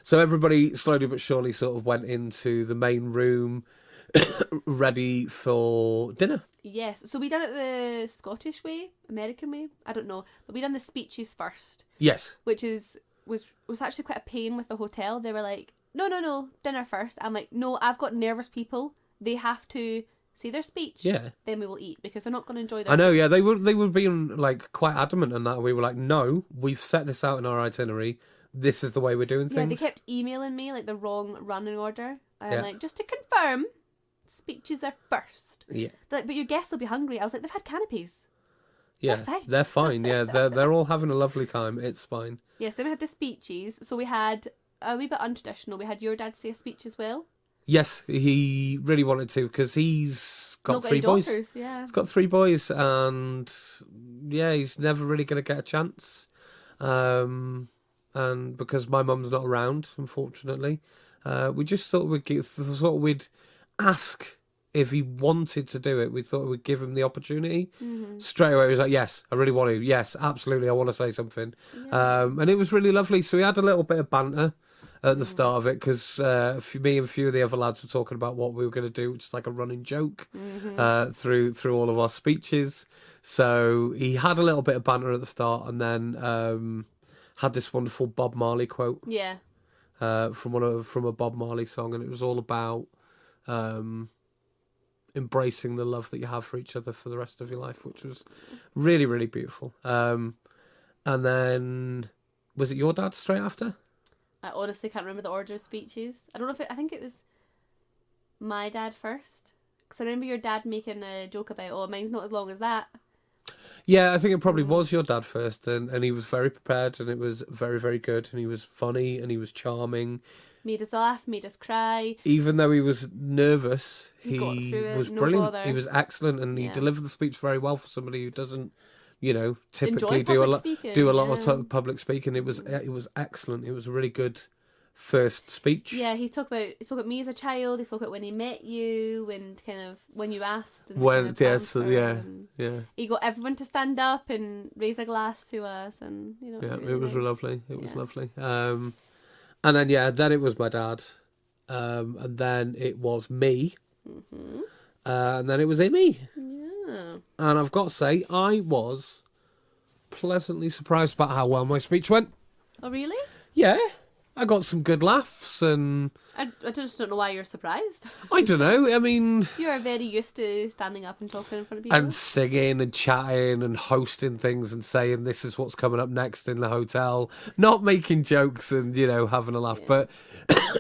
A: so everybody slowly but surely sort of went into the main room, ready for dinner.
B: Yes. So we done it the Scottish way, American way. I don't know, but we done the speeches first.
A: Yes.
B: Which was actually quite a pain with the hotel. They were like, no, dinner first. I'm like, no, I've got nervous people. They have to say their speech, then we will eat, because they're not going to enjoy their
A: I know, yeah, they were being like quite adamant on that. We were like, no, we've set this out in our itinerary. This is the way we're doing things.
B: Yeah, they kept emailing me like the wrong running order. And I'm like, just to confirm, speeches are first.
A: Yeah.
B: They're like, but your guests will be hungry. I was like, they've had canopies.
A: Yeah, they're fine. Yeah, they're all having a lovely time. It's fine.
B: Yes, then we had the speeches. So we had a wee bit untraditional. We had your dad say a speech as well.
A: Yes, he really wanted to, because he's got three boys.
B: Daughters, yeah.
A: He's got 3 boys, and yeah, he's never really going to get a chance. And because my mum's not around, unfortunately, we just thought we'd ask if he wanted to do it. We thought we'd give him the opportunity. Mm-hmm. Straight away, he was like, "Yes, I really want to. Yes, absolutely, I want to say something." Yeah. And it was really lovely. So we had a little bit of banter at the start of it, because me and a few of the other lads were talking about what we were going to do, which is like a running joke through all of our speeches. So he had a little bit of banter at the start, and then had this wonderful Bob Marley quote.
B: Yeah.
A: From a Bob Marley song, and it was all about embracing the love that you have for each other for the rest of your life, which was really, really beautiful. And then, was it your dad straight after?
B: I honestly can't remember the order of speeches. I don't know I think it was my dad first. Because I remember your dad making a joke about, oh, mine's not as long as that.
A: Yeah, I think it probably was your dad first, and he was very prepared, and it was very, very good, and he was funny, and he was charming.
B: Made us laugh, made us cry.
A: Even though he was nervous, he was
B: no
A: brilliant.
B: bother.
A: He was excellent, and he delivered the speech very well for somebody who doesn't, typically do a lot of public speaking. It was excellent. It was a really good first speech.
B: Yeah, he spoke about me as a child. He spoke about when he met you, and kind of when you asked. And he got everyone to stand up and raise a glass to us, and
A: it was lovely. It was lovely. And then then it was my dad, and then it was me, and then it was Amy. Yeah. And I've got to say, I was pleasantly surprised about how well my speech went.
B: Oh, really?
A: Yeah. I got some good laughs, and
B: I just don't know why you're surprised.
A: I don't know. I mean,
B: you're very used to standing up and talking in front of people,
A: and singing and chatting and hosting things and saying this is what's coming up next in the hotel, not making jokes and having a laugh. But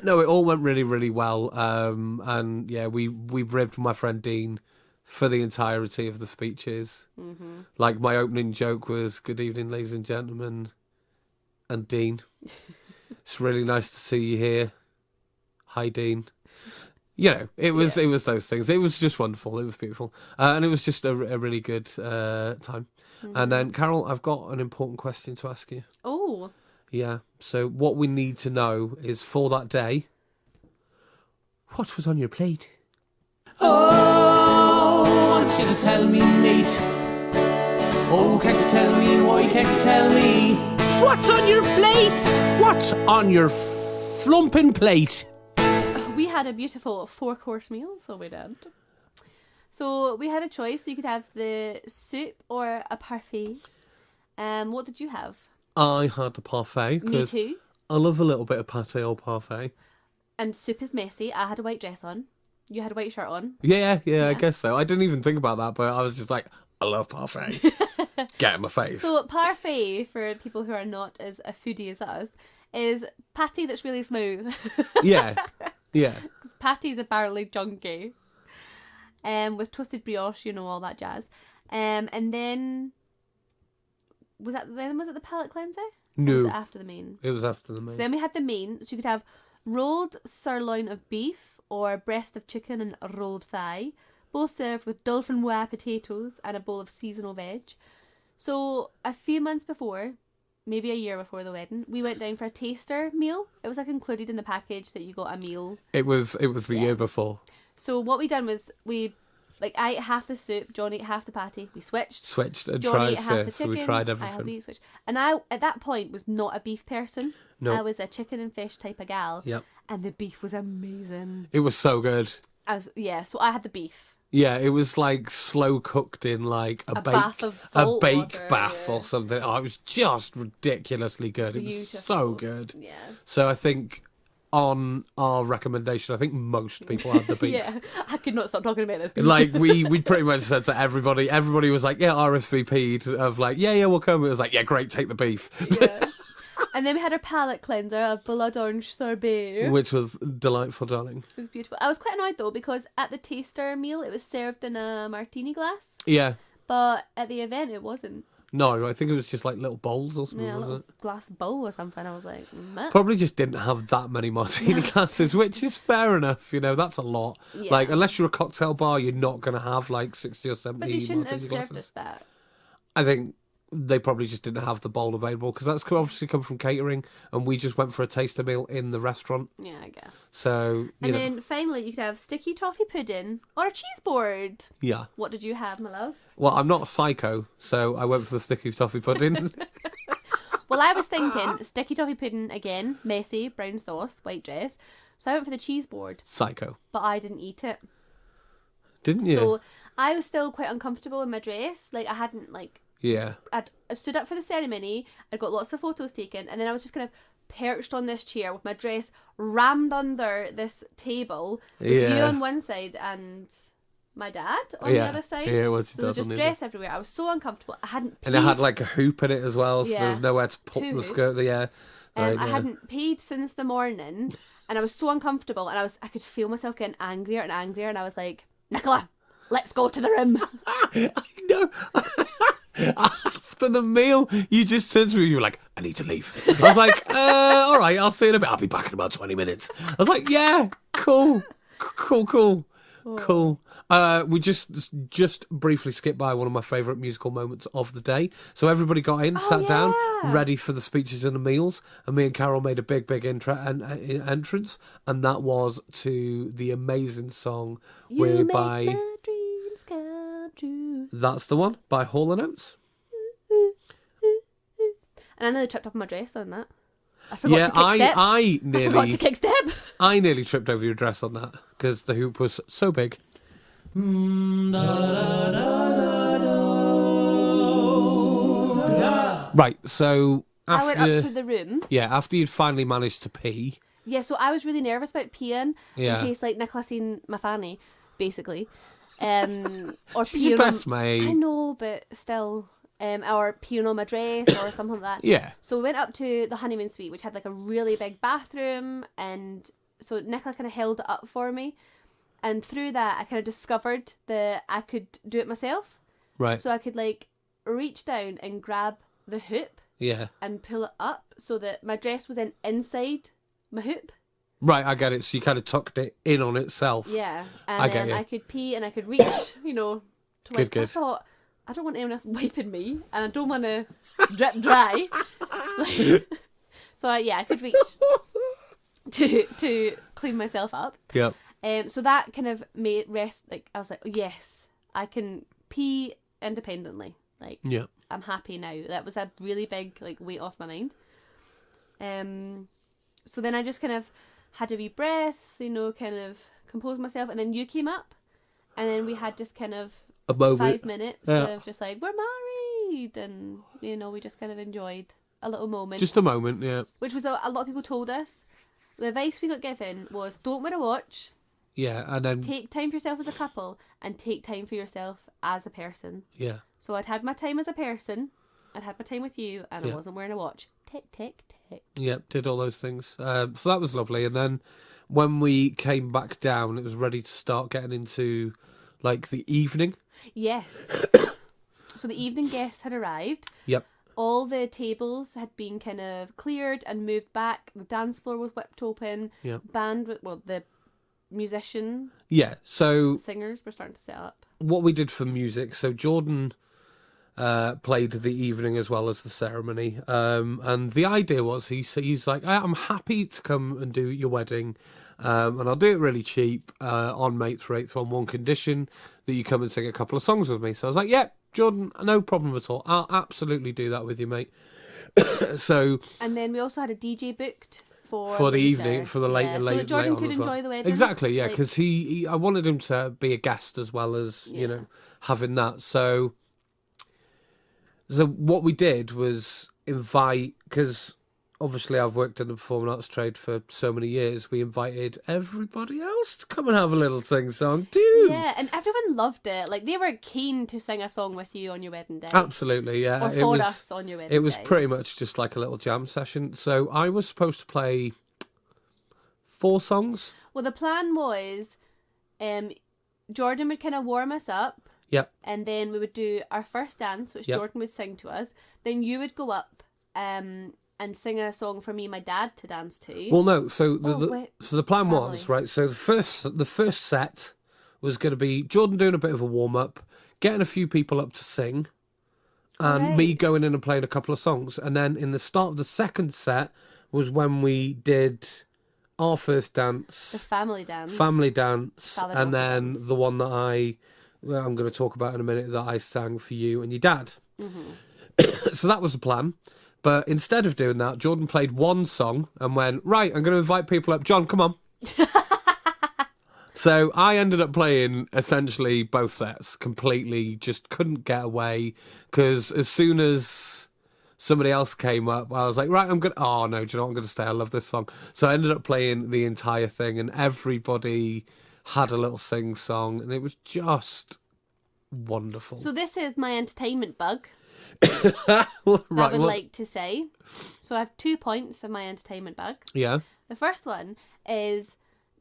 A: no, it all went really, really well. And yeah, we ribbed my friend Dean for the entirety of the speeches. Mm-hmm. Like, my opening joke was, "Good evening, ladies and gentlemen," and Dean. "It's really nice to see you here. Hi, Dean." It was those things. It was just wonderful. It was beautiful. And it was just a really good time. Mm-hmm. And then, Carol, I've got an important question to ask you.
B: Oh.
A: Yeah. So what we need to know is, for that day, what was on your plate? Oh, I want you to tell me, Nate. Oh, can't you tell me? Why can't you tell me? What's on your plate? What's on your flumping plate?
B: We had a beautiful 4-course meal, so we did. So we had a choice. You could have the soup or a parfait. What did you have?
A: I had the parfait.
B: Me too.
A: I love a little bit of pâté au parfait. And
B: soup is messy. I had a white dress on. You had a white shirt on.
A: Yeah, I guess so. I didn't even think about that, but I was just like, I love parfait. Get in my face.
B: So parfait, for people who are not as a foodie as us, is patty that's really smooth.
A: Yeah.
B: Patty's apparently chunky. With toasted brioche, all that jazz. And then was it the palate cleanser?
A: No.
B: Or was it after the main?
A: It was after the main.
B: So then we had the main. So you could have rolled sirloin of beef or breast of chicken and rolled thigh, both served with dauphinoise potatoes and a bowl of seasonal veg. So a few months before, maybe a year before the wedding, we went down for a taster meal. It was like included in the package that you got a meal.
A: It was the year before.
B: So what we done was I ate half the soup, John ate half the patty. We switched
A: And
B: John
A: tried
B: ate half the chicken.
A: so we tried
B: I had
A: everything.
B: beef switch. And I, at that point, was not a beef person.
A: No.
B: I was a chicken and fish type of gal.
A: Yep.
B: And the beef was amazing.
A: It was so good.
B: So I had the beef.
A: Yeah, it was like slow cooked in like a
B: bath of
A: a
B: salt
A: bake
B: water,
A: bath
B: yeah.
A: or something. Oh, it was just ridiculously good. It was so
B: Beautiful.
A: good.
B: Yeah.
A: So I think on our recommendation, I think most people had the beef.
B: Yeah. I could not stop talking about this beef.
A: Like we pretty much said to everybody was like, yeah, RSVP'd of like, yeah, we'll come. It was like, yeah, great, take the beef.
B: Yeah. And then we had our palate cleanser, a blood orange sorbet.
A: Which was delightful, darling.
B: It was beautiful. I was quite annoyed though because at the taster meal it was served in a martini glass,
A: Yeah.
B: but at the event it wasn't.
A: No, I think it was just like little bowls or something,
B: Yeah, a
A: wasn't
B: little
A: it?
B: glass bowl or something. I was like, meh.
A: Probably just didn't have that many martini glasses, which is fair enough. You know, that's a lot.
B: Yeah.
A: Like, unless you're a cocktail bar, you're not going to have like 60 or 70
B: But they shouldn't have
A: martini
B: served
A: glasses.
B: us that.
A: I think they probably just didn't have the bowl available because that's obviously come from catering, and we just went for a taster meal in the restaurant.
B: Yeah, I guess.
A: So,
B: And then finally, you could have sticky toffee pudding or a cheese board.
A: yeah.
B: What did you have, my love?
A: Well, I'm not a psycho, so I went for the sticky toffee pudding.
B: Well, I was thinking sticky toffee pudding again, messy, brown sauce, white dress. So I went for the cheese board,
A: Psycho.
B: but I didn't eat it.
A: Didn't you?
B: So I was still quite uncomfortable in my dress. Like I hadn't
A: Yeah.
B: I stood up for the ceremony. I'd got lots of photos taken, and then I was just kind of perched on this chair with my dress rammed under this table with you
A: Yeah.
B: on one side and my dad on
A: Yeah.
B: the other side.
A: Yeah, it was
B: So
A: your
B: there was
A: dad on
B: just
A: the other.
B: dress everywhere. I was so uncomfortable. I hadn't paid.
A: And it had like a hoop in it as well, so
B: Yeah.
A: there was nowhere to put
B: Two
A: the
B: hoops.
A: skirt. Yeah. Right,
B: I
A: yeah.
B: hadn't paid since the morning, and I was so uncomfortable, and I could feel myself getting angrier and angrier, and I was like, Nicola, let's go to the room.
A: I know. After the meal, you just turned to me and you were like, I need to leave. I was like, all right, I'll see you in a bit. I'll be back in about 20 minutes. I was like, yeah, cool. We just briefly skipped by one of my favourite musical moments of the day. So everybody got in, sat down,
B: yeah.
A: ready for the speeches and the meals. And me and Carol made a big entrance. And that was to the amazing song
B: You
A: by...
B: make my dreams come true.
A: That's the one, by Hall & Oates.
B: And I nearly tripped up on my dress on that. I forgot
A: Yeah,
B: to kick step.
A: I
B: forgot to kick step.
A: I nearly tripped over your dress on that because the hoop was so big. Right, so
B: I went up
A: after
B: to the room.
A: after you'd finally managed to pee,
B: Yeah, so I was really nervous about peeing
A: Yeah.
B: in case Nicola seen my fanny, basically. Or
A: she's your
B: peeing on-
A: best mate.
B: I know, but still. Or peeing on my dress or something like that.
A: Yeah,
B: So we went up to the honeymoon suite, which had like a really big bathroom, and so Nicola kind of held it up for me, and through that I kind of discovered that I could do it myself.
A: right.
B: So I could like reach down and grab the hoop
A: Yeah,
B: and pull it up so that my dress was then inside my hoop.
A: right. I get it. So you kind of tucked it in on itself.
B: Yeah, and
A: I get
B: then
A: you.
B: I could pee and I could reach, to wipe.
A: Good.
B: I thought, I don't want anyone else wiping me, and I don't want to drip dry. So I could reach to clean myself up.
A: Yep.
B: So that kind of made rest. Like I was like, oh, yes, I can pee independently. Like
A: Yeah.
B: I'm happy now. That was a really big weight off my mind. So then I just kind of had a wee breath, kind of compose myself, and then you came up, and then we had just kind of
A: A moment.
B: 5 minutes
A: Yeah.
B: of just like, we're married, and we just kind of enjoyed a little moment.
A: Just a moment. Yeah.
B: Which was a lot of people told us. The advice we got given was don't wear a watch,
A: Yeah, and then
B: take time for yourself as a couple, and take time for yourself as a person.
A: yeah.
B: So I'd had my time as a person, I'd had my time with you, and
A: Yeah.
B: I wasn't wearing a watch. Tick, tick, tick.
A: Yep, did all those things. So that was lovely. And then when we came back down, it was ready to start getting into like the evening.
B: Yes. So the evening guests had arrived.
A: Yep.
B: All the tables had been kind of cleared and moved back. The dance floor was whipped open.
A: Yep.
B: The musician,
A: Yeah. So
B: singers were starting to set up.
A: what we did for music, so Jordan played the evening as well as the ceremony. And the idea was he's like, I'm happy to come and do your wedding. And I'll do it really cheap on mates rates on one condition, that you come and sing a couple of songs with me. So I was like, yeah, Jordan, no problem at all. I'll absolutely do that with you, mate.
B: And then we also had a DJ booked for
A: the
B: later.
A: evening, for the later,
B: so that Jordan could enjoy the wedding.
A: Exactly, yeah, because he I wanted him to be a guest as well as having that. So what we did was invite, because obviously I've worked in the performing arts trade for so many years, we invited everybody else to come and have a little sing-song too.
B: Yeah, and everyone loved it. Like, they were keen to sing a song with you on your wedding day.
A: Absolutely, yeah.
B: Or for us on your wedding day.
A: It was pretty much just like a little jam session. So I was supposed to play 4 songs.
B: Well, the plan was Jordan would kind of warm us up.
A: Yep.
B: And then we would do our first dance, which Jordan would sing to us. Then you would go up and sing a song for me and my dad to dance to.
A: Well, no. So the plan was, right, so the first set was going to be Jordan doing a bit of a warm up, getting a few people up to sing, and me going in and playing a couple of songs. And then in the start of the second set was when we did our first dance,
B: the family dance,
A: and then the one that I'm going to talk about in a minute, that I sang for you and your dad. Mm-hmm. So that was the plan. But instead of doing that, Jordan played one song and went, right, I'm going to invite people up. John, come on. So I ended up playing essentially both sets completely, just couldn't get away, because as soon as somebody else came up, I was like, right, oh no, do you know what, I'm going to stay, I love this song. So I ended up playing the entire thing, and everybody had a little sing-song, and it was just wonderful.
B: So this is my entertainment bug.
A: Right,
B: I would like to say. So I have 2 points of my entertainment bug.
A: Yeah.
B: The first one is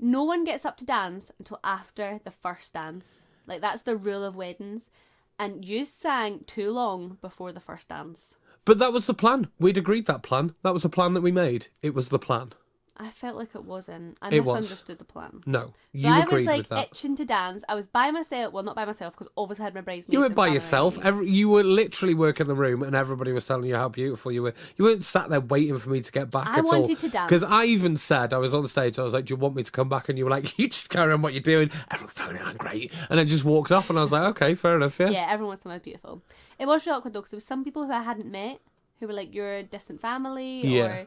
B: no one gets up to dance until after the first dance. Like, that's the rule of weddings. And you sang too long before the first dance.
A: But that was the plan. We'd agreed that plan. That was a plan that we made. It was the plan.
B: I felt like it wasn't. I
A: It was.
B: misunderstood the plan.
A: No,
B: So
A: you
B: I
A: agreed
B: was like
A: with that.
B: itching to dance. I was by myself. Well, not by myself, because obviously I had my bridesmaids.
A: You weren't
B: and
A: by
B: family
A: yourself.
B: ready.
A: You were literally working the room, and everybody was telling you how beautiful you were. You weren't sat there waiting for me to get back
B: I
A: at all.
B: wanted to dance.
A: Because I even said, I was on stage, I was like, do you want me to come back? And you were like, you just carry on what you're doing. Everyone's telling me I'm great. And I just walked off, and I was like, okay, fair enough, yeah.
B: Yeah, everyone was telling me I was beautiful. It was really awkward though, because there was some people who I hadn't met, who were like your distant family, or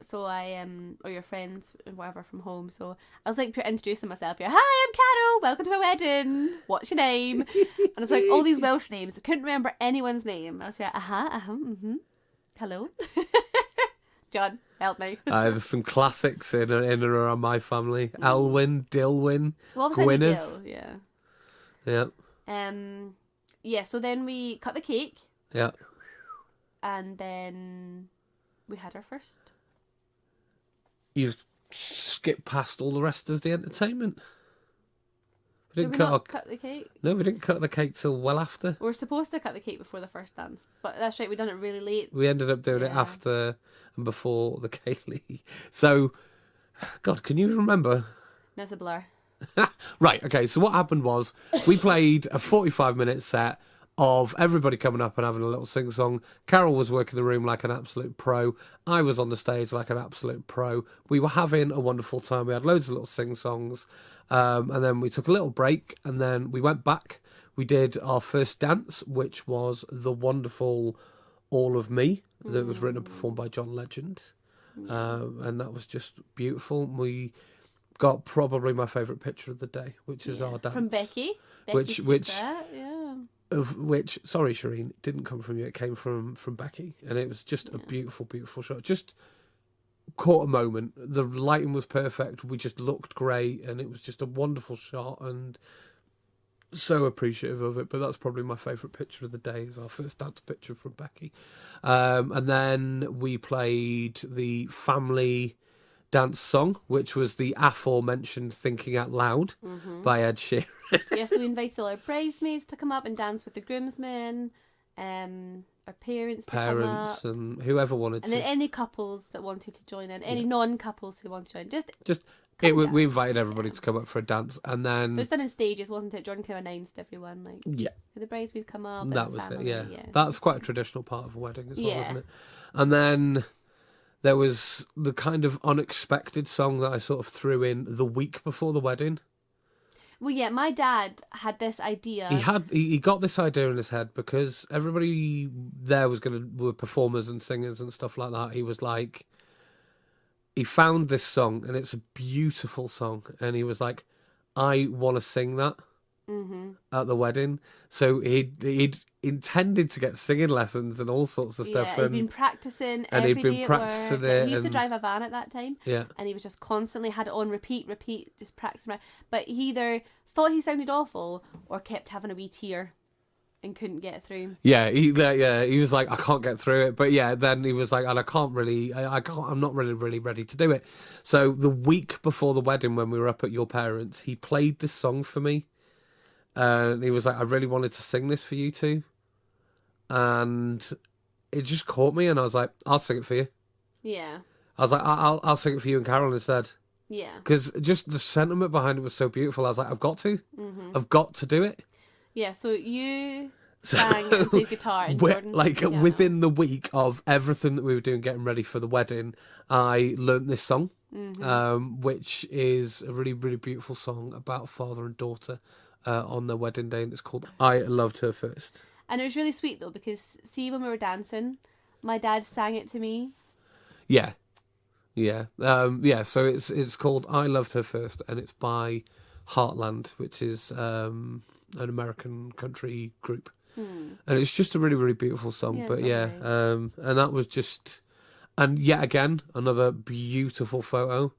B: so I or your friends and whatever from home. So I was like introducing myself here. Hi, I'm Carol. Welcome to my wedding. What's your name? And it's like all these Welsh names. I couldn't remember anyone's name. I was like, hello, John, help me.
A: There's some classics in and around my family. Elwyn, Dilwyn,
B: What was I
A: Gwyneth.
B: Dill? Yeah.
A: Yeah.
B: Yeah. So then we cut the cake.
A: Yeah.
B: And then we had our first.
A: You've skipped past all the rest of the entertainment.
B: Did we not cut the cake?
A: No, we didn't cut the cake till well after.
B: We were supposed to cut the cake before the first dance, but that's right, we done it really late.
A: We ended up doing it after and before the Kaylee. So, God, can you remember?
B: That's a blur.
A: Right, okay, so what happened was we played a 45-minute set of everybody coming up and having a little sing-song. Carol was working the room like an absolute pro. I was on the stage like an absolute pro. We were having a wonderful time. We had loads of little sing-songs. And then we took a little break, and then we went back. We did our first dance, which was the wonderful All of Me, that was written and performed by John Legend. And that was just beautiful. We got probably my favourite picture of the day, which is our dance.
B: From Becky.
A: Which
B: yeah.
A: of which, sorry, Shireen, it didn't come from you. It came from Becky, and it was just a beautiful, beautiful shot. Just caught a moment. The lighting was perfect. We just looked great, and it was just a wonderful shot, and so appreciative of it. But that's probably my favourite picture of the day. Is our first dance picture from Becky, and then we played the family dance song, which was the aforementioned "Thinking Out Loud" by Ed Sheeran.
B: Yeah, so we invited all our bridesmaids to come up and dance with the groomsmen, our parents to come up,
A: and whoever wanted
B: and
A: to.
B: then any couples that wanted to join in, any non-couples who wanted to join.
A: Just we invited everybody to come up for a dance, and then
B: it was done in stages, wasn't it? Jordan kind of announced everyone, like, the bridesmaids come up.
A: that was
B: family,
A: it. Yeah, that's quite a traditional part of a wedding as well, isn't it? And then there was the kind of unexpected song that I sort of threw in the week before the wedding.
B: Well, yeah, my dad had this idea.
A: He got this idea in his head because everybody there were performers and singers and stuff like that. He was like, he found this song and it's a beautiful song, and he was like, I want to sing that at the wedding. So he'd intended to get singing lessons and all sorts of stuff.
B: He'd been practicing every day at work. He used to drive a van at that time.
A: Yeah.
B: And he was just constantly had it on repeat, just practicing. But he either thought he sounded awful or kept having a wee tear and couldn't get through.
A: Yeah, he was like, I can't get through it. But yeah, then he was like, and I'm not really ready to do it. So the week before the wedding, when we were up at your parents', he played this song for me. And he was like, I really wanted to sing this for you two. And it just caught me, and I was like, I'll sing it for you.
B: Yeah.
A: I was like, I'll sing it for you and Carol instead.
B: Yeah.
A: Because just the sentiment behind it was so beautiful. I was like, I've got to. I've got to do it.
B: Yeah, so you sang and played guitar and Jordan
A: within the week of everything that we were doing, getting ready for the wedding, I learnt this song, which is a really, really beautiful song about father and daughter on their wedding day, and it's called I Loved Her First.
B: And it was really sweet, though, because, see, when we were dancing, my dad sang it to me.
A: Yeah. So it's called I Loved Her First, and it's by Heartland, which is an American country group. And it's just a really, really beautiful song. And that was just, and yet again, another beautiful photo.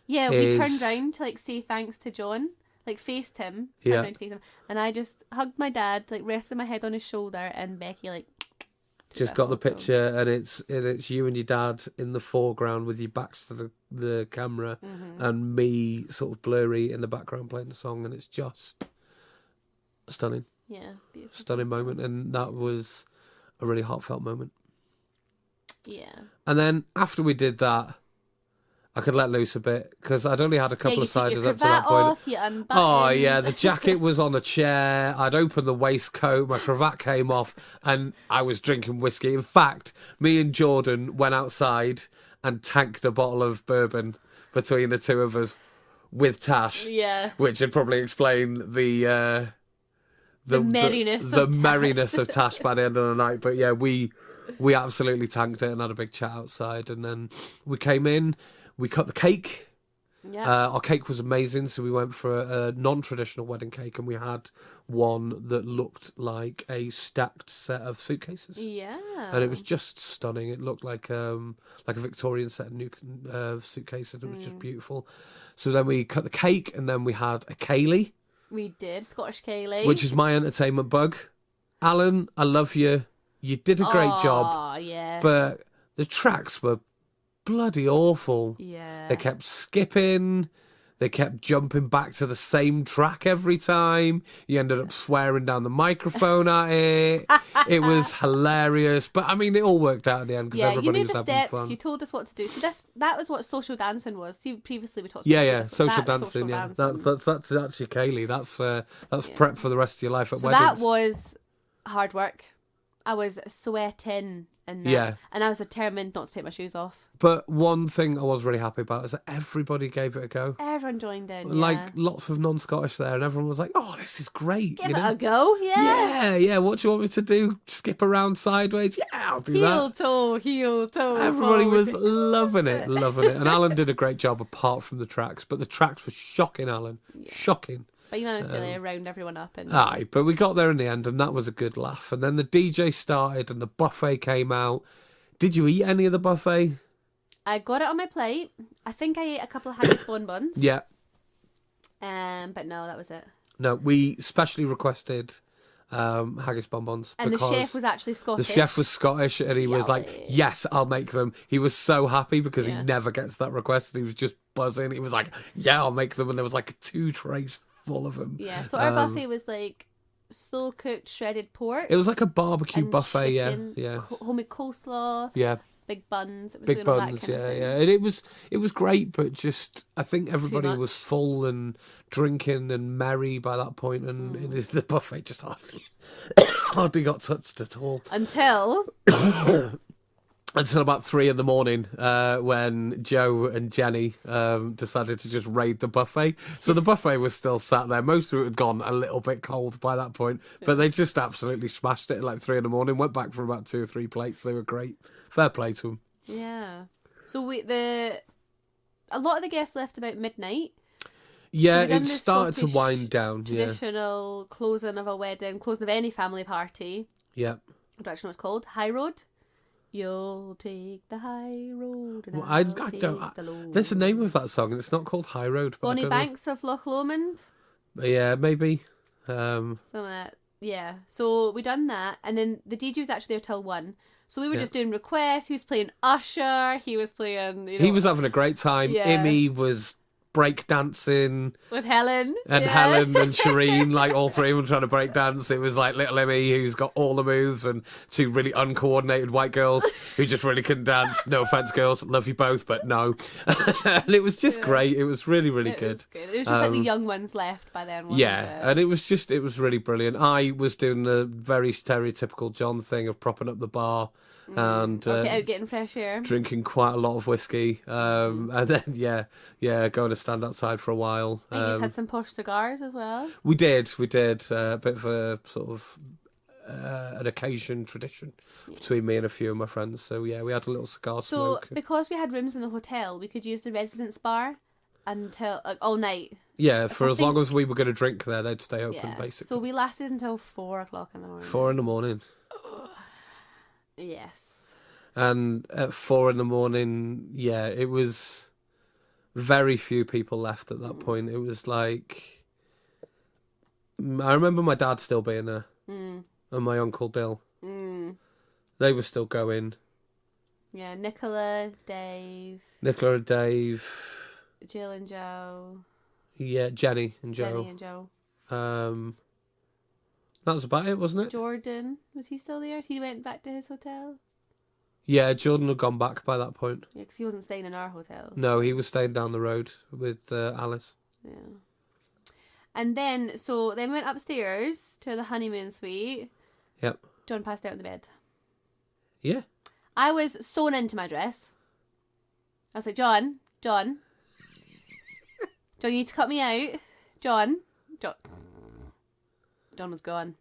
B: Yeah, we turned round to, like, say thanks to John. Like, faced him, around to face him, and I just hugged my dad, like, rested my head on his shoulder, and Becky, like,
A: just got the picture, and it's you and your dad in the foreground with your backs to the camera, and me sort of blurry in the background playing the song, and it's just stunning.
B: Yeah, beautiful.
A: Stunning moment, and that was a really heartfelt moment.
B: Yeah.
A: And then after we did that, I could let loose a bit because I'd only had a couple of ciders up to that point. Oh yeah, the jacket was on a chair. I'd opened the waistcoat, my cravat came off, and I was drinking whiskey. In fact, me and Jordan went outside and tanked a bottle of bourbon between the two of us with Tash.
B: Yeah,
A: which would probably explain the merriness of Tash by the end of the night. But yeah, we absolutely tanked it and had a big chat outside, and then we came in. We cut the cake. Yeah. Our cake was amazing, so we went for a non-traditional wedding cake, and we had one that looked like a stacked set of suitcases.
B: Yeah.
A: And it was just stunning. It looked like a Victorian set of new suitcases. It was just beautiful. So then we cut the cake, and then we had a ceilidh.
B: We did, Scottish ceilidh.
A: Which is my entertainment bug. Alan, I love you. You did a great job.
B: Oh, yeah.
A: But the tracks were bloody awful.
B: Yeah.
A: They kept skipping. They kept jumping back to the same track every time. You ended up swearing down the microphone at it. It was hilarious. But I mean, it all worked out in the end because everybody was having
B: steps,
A: fun.
B: You told us what to do. So that was what social dancing was. See, previously we talked
A: about social dancing. That's actually ceilidh. That's prep for the rest of your life at weddings.
B: That was hard work. I was sweating and and I was determined not to take my shoes off.
A: But one thing I was really happy about is that everybody gave it a go.
B: Everyone joined in,
A: like lots of non-Scottish there, and everyone was like, "Oh, this is great!
B: Give it a go,
A: yeah. What do you want me to do? Skip around sideways? Yeah, I'll do that.
B: Heel toe.
A: Everybody was loving it. And Alan did a great job apart from the tracks, but the tracks were shocking, Alan, shocking.
B: But you managed to round everyone up.
A: Aye, but we got there in the end, and that was a good laugh. And then the DJ started, and the buffet came out. Did you eat any of the buffet?
B: I got it on my plate. I think I ate a couple of haggis bonbons.
A: Yeah.
B: But no, that was it.
A: No, we specially requested haggis bonbons.
B: And the chef was actually Scottish.
A: The chef was Scottish, and he was like, yes, I'll make them. He was so happy because he never gets that request. And he was just buzzing. He was like, yeah, I'll make them. And there was like 2 trays full of them.
B: Yeah, so our buffet was like slow cooked shredded pork.
A: It was like a barbecue
B: and
A: buffet,
B: chicken,
A: yeah.
B: homemade coleslaw,
A: Yeah.
B: big buns. It was
A: Big
B: doing all that
A: buns,
B: kind of
A: yeah,
B: thing.
A: yeah. And it was great, but just I think everybody
B: much.
A: was full and drinking and merry by that point, and the buffet just hardly got touched at all. Until about 3 a.m, when Joe and Jenny decided to just raid the buffet. So the buffet was still sat there. Most of it had gone a little bit cold by that point, but they just absolutely smashed it at like 3 a.m. Went back for about 2 or 3 plates. They were great. Fair play to them.
B: Yeah. So a lot of the guests left about midnight.
A: Yeah,
B: So
A: it started to wind down.
B: Traditional closing of a wedding, closing of any family party.
A: Yeah.
B: I don't actually know what it's called. High road. You'll take the high road. And
A: Well,
B: I'll take the low.
A: There's the name of that song, and it's not called High Road. But
B: Bonnie Banks of Loch Lomond.
A: Yeah, maybe.
B: Some of that. Yeah. So we done that, and then the DJ was actually there till 1. So we were just doing requests. He was playing Usher. He was playing.
A: He was having a great time.
B: Yeah.
A: Imi was break dancing
B: with Helen
A: and Helen and Shireen, like all three of them trying to break dance. It was like little Emmy who's got all the moves and 2 really uncoordinated white girls who just really couldn't dance. No offense, girls, love you both, but no. And it was just great. It was really, really good.
B: It was just like the young ones left by then. Wasn't it?
A: And it was really brilliant. I was doing the very stereotypical John thing of propping up the bar. And
B: out getting fresh air,
A: drinking quite a lot of whiskey, and then going to stand outside for a while.
B: And you just had some posh cigars as well.
A: We did a bit of a sort of an occasion tradition between me and a few of my friends. So yeah, we had a little cigar smoke.
B: So because we had rooms in the hotel, we could use the residence bar until all night.
A: Yeah, for as long as we were going to drink there, they'd stay open basically.
B: So we lasted until 4 o'clock in the morning.
A: 4 a.m.
B: Yes.
A: And at 4 a.m, it was very few people left at that point. It was like, I remember my dad still being there, and my uncle Dill. They were still going.
B: Yeah, Nicola, Dave, Jill and Joe.
A: Yeah, Jenny and Joe. That was about it, wasn't it?
B: Jordan, was he still there? He went back to his hotel?
A: Yeah, Jordan had gone back by that point.
B: Yeah, because he wasn't staying in our hotel.
A: No, he was staying down the road with Alice.
B: Yeah. And then we went upstairs to the honeymoon suite.
A: Yep.
B: John passed out in the bed.
A: Yeah.
B: I was sewn into my dress. I was like, John, you need to cut me out. John was gone.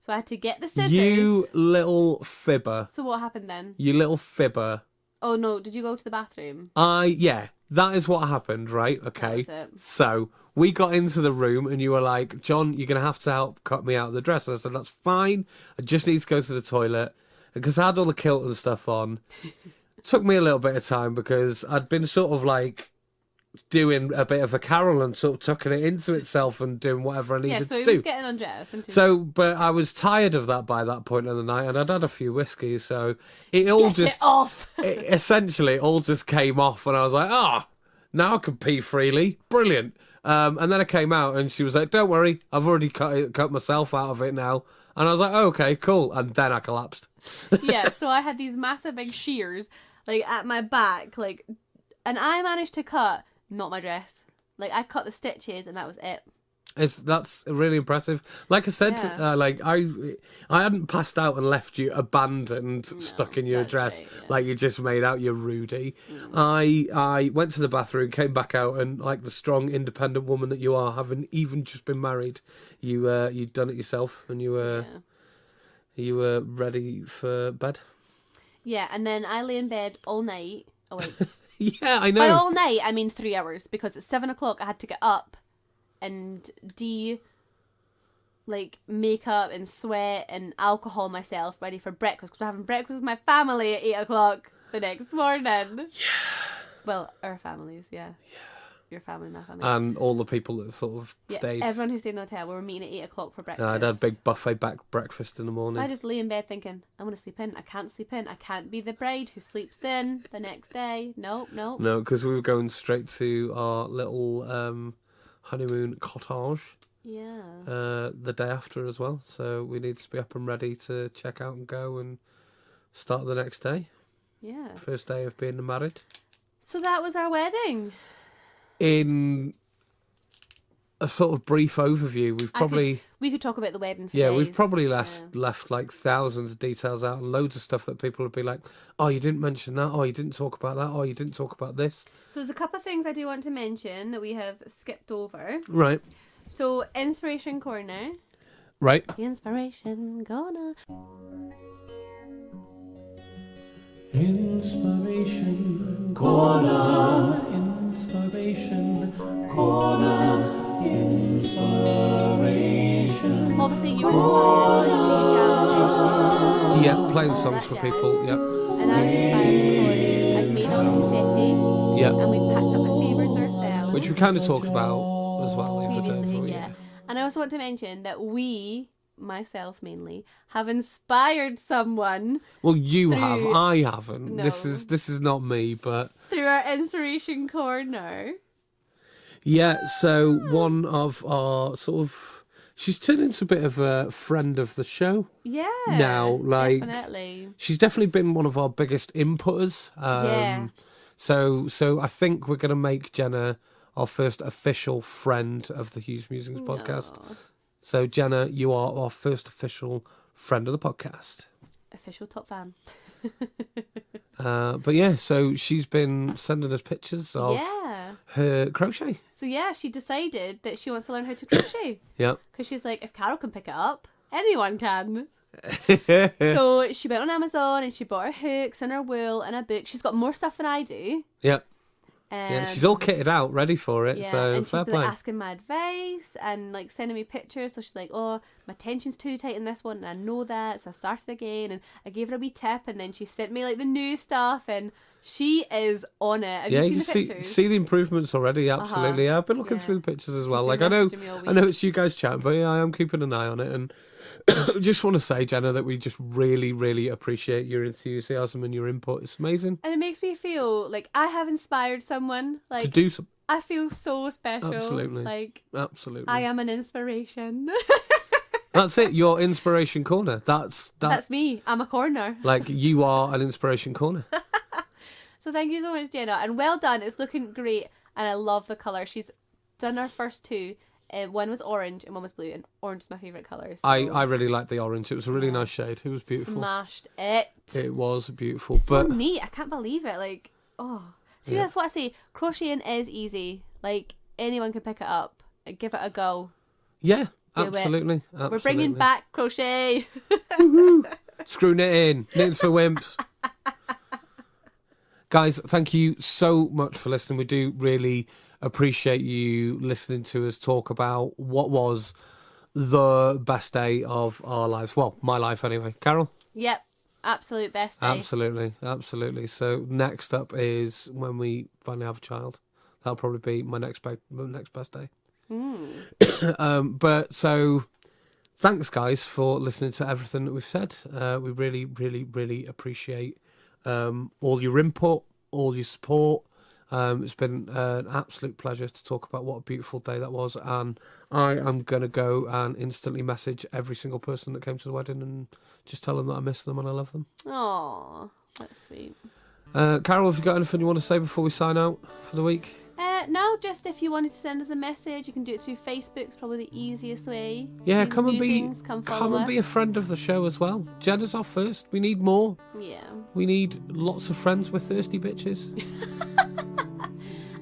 B: So I had to get the scissors.
A: You little fibber.
B: So what happened then?
A: You little fibber.
B: Oh no, did you go to the bathroom?
A: That is what happened, right? Okay. So we got into the room and you were like, John, you're going to have to help cut me out of the dress. And I said, that's fine. I just need to go to the toilet. And because I had all the kilt and stuff on, it took me a little bit of time because I'd been sort of like doing a bit of a carol and sort of tucking it into itself and doing whatever I needed to do.
B: Yeah, so he was getting undressed.
A: But I was tired of that by that point of the night, and I'd had a few whiskies, so it all essentially it all just came off, and I was like, now I can pee freely. Brilliant. And then I came out, and she was like, don't worry, I've already cut myself out of it now. And I was like, okay, cool. And then I collapsed.
B: Yeah, so I had these massive big shears, like, at my back, like, and I managed to cut... Not my dress. Like, I cut the stitches and that was it.
A: That's really impressive. Like I said, I hadn't passed out and left you abandoned, stuck in your dress,
B: right, yeah.
A: like you just made out you're Rudy. I went to the bathroom, came back out, and like the strong, independent woman that you are, having even just been married, you'd done it yourself, and you were ready for bed.
B: Yeah, and then I lay in bed all night. Oh wait.
A: Yeah, I know.
B: By all night, I mean 3 hours, because at 7 o'clock I had to get up and make up and sweat and alcohol myself ready for breakfast, because we're having breakfast with my family at 8 o'clock the next morning. Yeah. Well, our families, yeah. Yeah. Your family, my family.
A: And all the people that sort of stayed.
B: Everyone who stayed in the hotel, we were meeting at 8 o'clock for breakfast.
A: I'd had a big buffet breakfast in the morning.
B: So I just lay in bed thinking, I'm going to sleep in. I can't sleep in. I can't be the bride who sleeps in the next day. Nope.
A: No, because we were going straight to our little honeymoon cottage
B: Yeah.
A: the day after as well. So we need to be up and ready to check out and go and start the next day.
B: Yeah.
A: First day of being married.
B: So that was our wedding.
A: In a sort of brief overview,
B: We could talk about the wedding for
A: yeah,
B: days.
A: we've probably left like thousands of details out and loads of stuff that people would be like, oh, you didn't mention that, oh, you didn't talk about that, oh, you didn't talk about this.
B: So there's a couple of things I do want to mention that we have skipped over.
A: Right.
B: So, Inspiration Corner.
A: Right.
B: Inspiration Corner.
A: Inspiration Corner. Inspiration Corner. Inspiration.
B: Obviously, you were inspired by doing a jam session.
A: Yeah, playing songs
B: That
A: for
B: jam.
A: people. Yeah.
B: And I was inspired because I've made all confetti.
A: Yeah.
B: And we packed up the favours ourselves.
A: Which we kind of talked about as well the other day.
B: Previously, yeah. And I also want to mention that we, myself mainly, have inspired someone
A: Well, you
B: through-
A: have. I haven't.
B: No.
A: This is not me, but
B: through our Inspiration Corner.
A: yeah. So one of our sort of, she's turned into a bit of a friend of the show.
B: Yeah.
A: Now, like,
B: definitely.
A: She's definitely been one of our biggest inputters.
B: Yeah.
A: So I think we're going to make Jenna our first official friend of the Hughes Musings podcast.
B: Aw.
A: So Jenna, you are our first official friend of the podcast.
B: Official top fan.
A: But yeah, so she's been sending us pictures of
B: Yeah.
A: her crochet.
B: So yeah, she decided that she wants to learn how to crochet.
A: Yeah.
B: Because she's like, if Carol can pick it up, anyone can. So she went on Amazon and she bought her hooks and her wool and a book. She's got more stuff than I do.
A: Yeah. Yeah, she's all kitted out, ready for it.
B: Yeah,
A: So
B: and she's
A: fair
B: been
A: play.
B: like, asking my advice and like sending me pictures. So she's like, "Oh, my tension's too tight in this one, and I know that." So I started again, and I gave her a wee tip, and then she sent me like the new stuff, and she is on it. Have
A: Yeah,
B: you
A: you
B: seen
A: can
B: the
A: see,
B: pictures?
A: see the improvements already. Absolutely. Yeah, I've been looking
B: Yeah.
A: through the pictures as
B: She's
A: well.
B: been
A: Like
B: messaging me all
A: I know
B: week.
A: it's you guys chatting, but yeah, I am keeping an eye on it. And I just want to say, Jenna, that we just really, really appreciate your enthusiasm and your input. It's amazing
B: And it makes me feel like I have inspired someone.
A: to
B: Like
A: do some.
B: I feel so special.
A: Absolutely.
B: Like
A: Absolutely.
B: I am an inspiration.
A: That's it. Your inspiration corner. That's
B: me. I'm a corner.
A: like you are an inspiration corner.
B: So thank you so much, Jenna, and well done. It's looking great, and I love the colour. She's done her first two. One was orange and one was blue, and orange is my favourite colour. So
A: I really liked the orange. It was a really nice shade. It was beautiful.
B: smashed it.
A: It was beautiful.
B: So
A: But
B: neat. I can't believe it. Like, oh, see,
A: Yeah.
B: that's what I say. Crocheting is easy. Like anyone can pick it up and give it a go.
A: yeah,
B: Do it.
A: absolutely.
B: We're bringing back crochet.
A: Screw knitting. Knitting's for wimps. Guys, thank you so much for listening. We do really appreciate you listening to us talk about what was the best day of our lives. Well, my life anyway. Carol?
B: Yep, absolute best day.
A: Absolutely, absolutely. So next up is when we finally have a child. That'll probably be my next best day. But so thanks, guys, for listening to everything that we've said. We really, really, really appreciate all your input, all your support. It's been an absolute pleasure to talk about what a beautiful day that was, and I am going to go and instantly message every single person that came to the wedding and just tell them that I miss them and I love them.
B: Aw, that's sweet.
A: Carol, have you got anything you want to say before we sign out for the week?
B: No, just if you wanted to send us a message, you can do it through Facebook. It's probably the easiest way.
A: Yeah,
B: Hughes
A: come and
B: Musings, come
A: be a friend of the show as well. Jenna's our first. We need more.
B: Yeah.
A: We need lots of friends with thirsty bitches.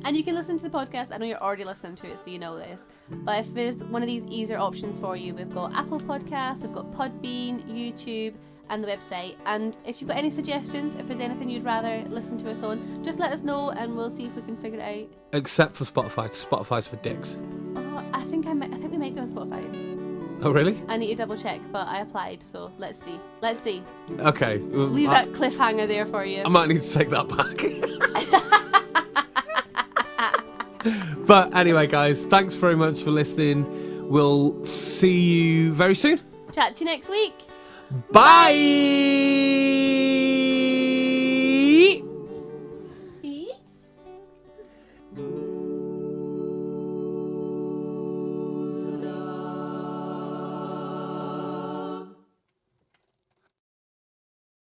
B: And you can listen to the podcast. I know you're already listening to it, so you know this. But if there's one of these easier options for you, we've got Apple Podcasts, we've got Podbean, YouTube, and the website. And if you've got any suggestions, if there's anything you'd rather listen to us on, just let us know and we'll see if we can figure it out.
A: Except for Spotify. Spotify's for dicks.
B: Oh, I think we might be on Spotify.
A: Oh, really?
B: I need to double check, but I applied, so let's see. Let's see.
A: Okay.
B: Leave that cliffhanger there for you.
A: I might need to take that back. But anyway, guys, thanks very much for listening. We'll see you very soon.
B: Chat to you next week.
A: Bye!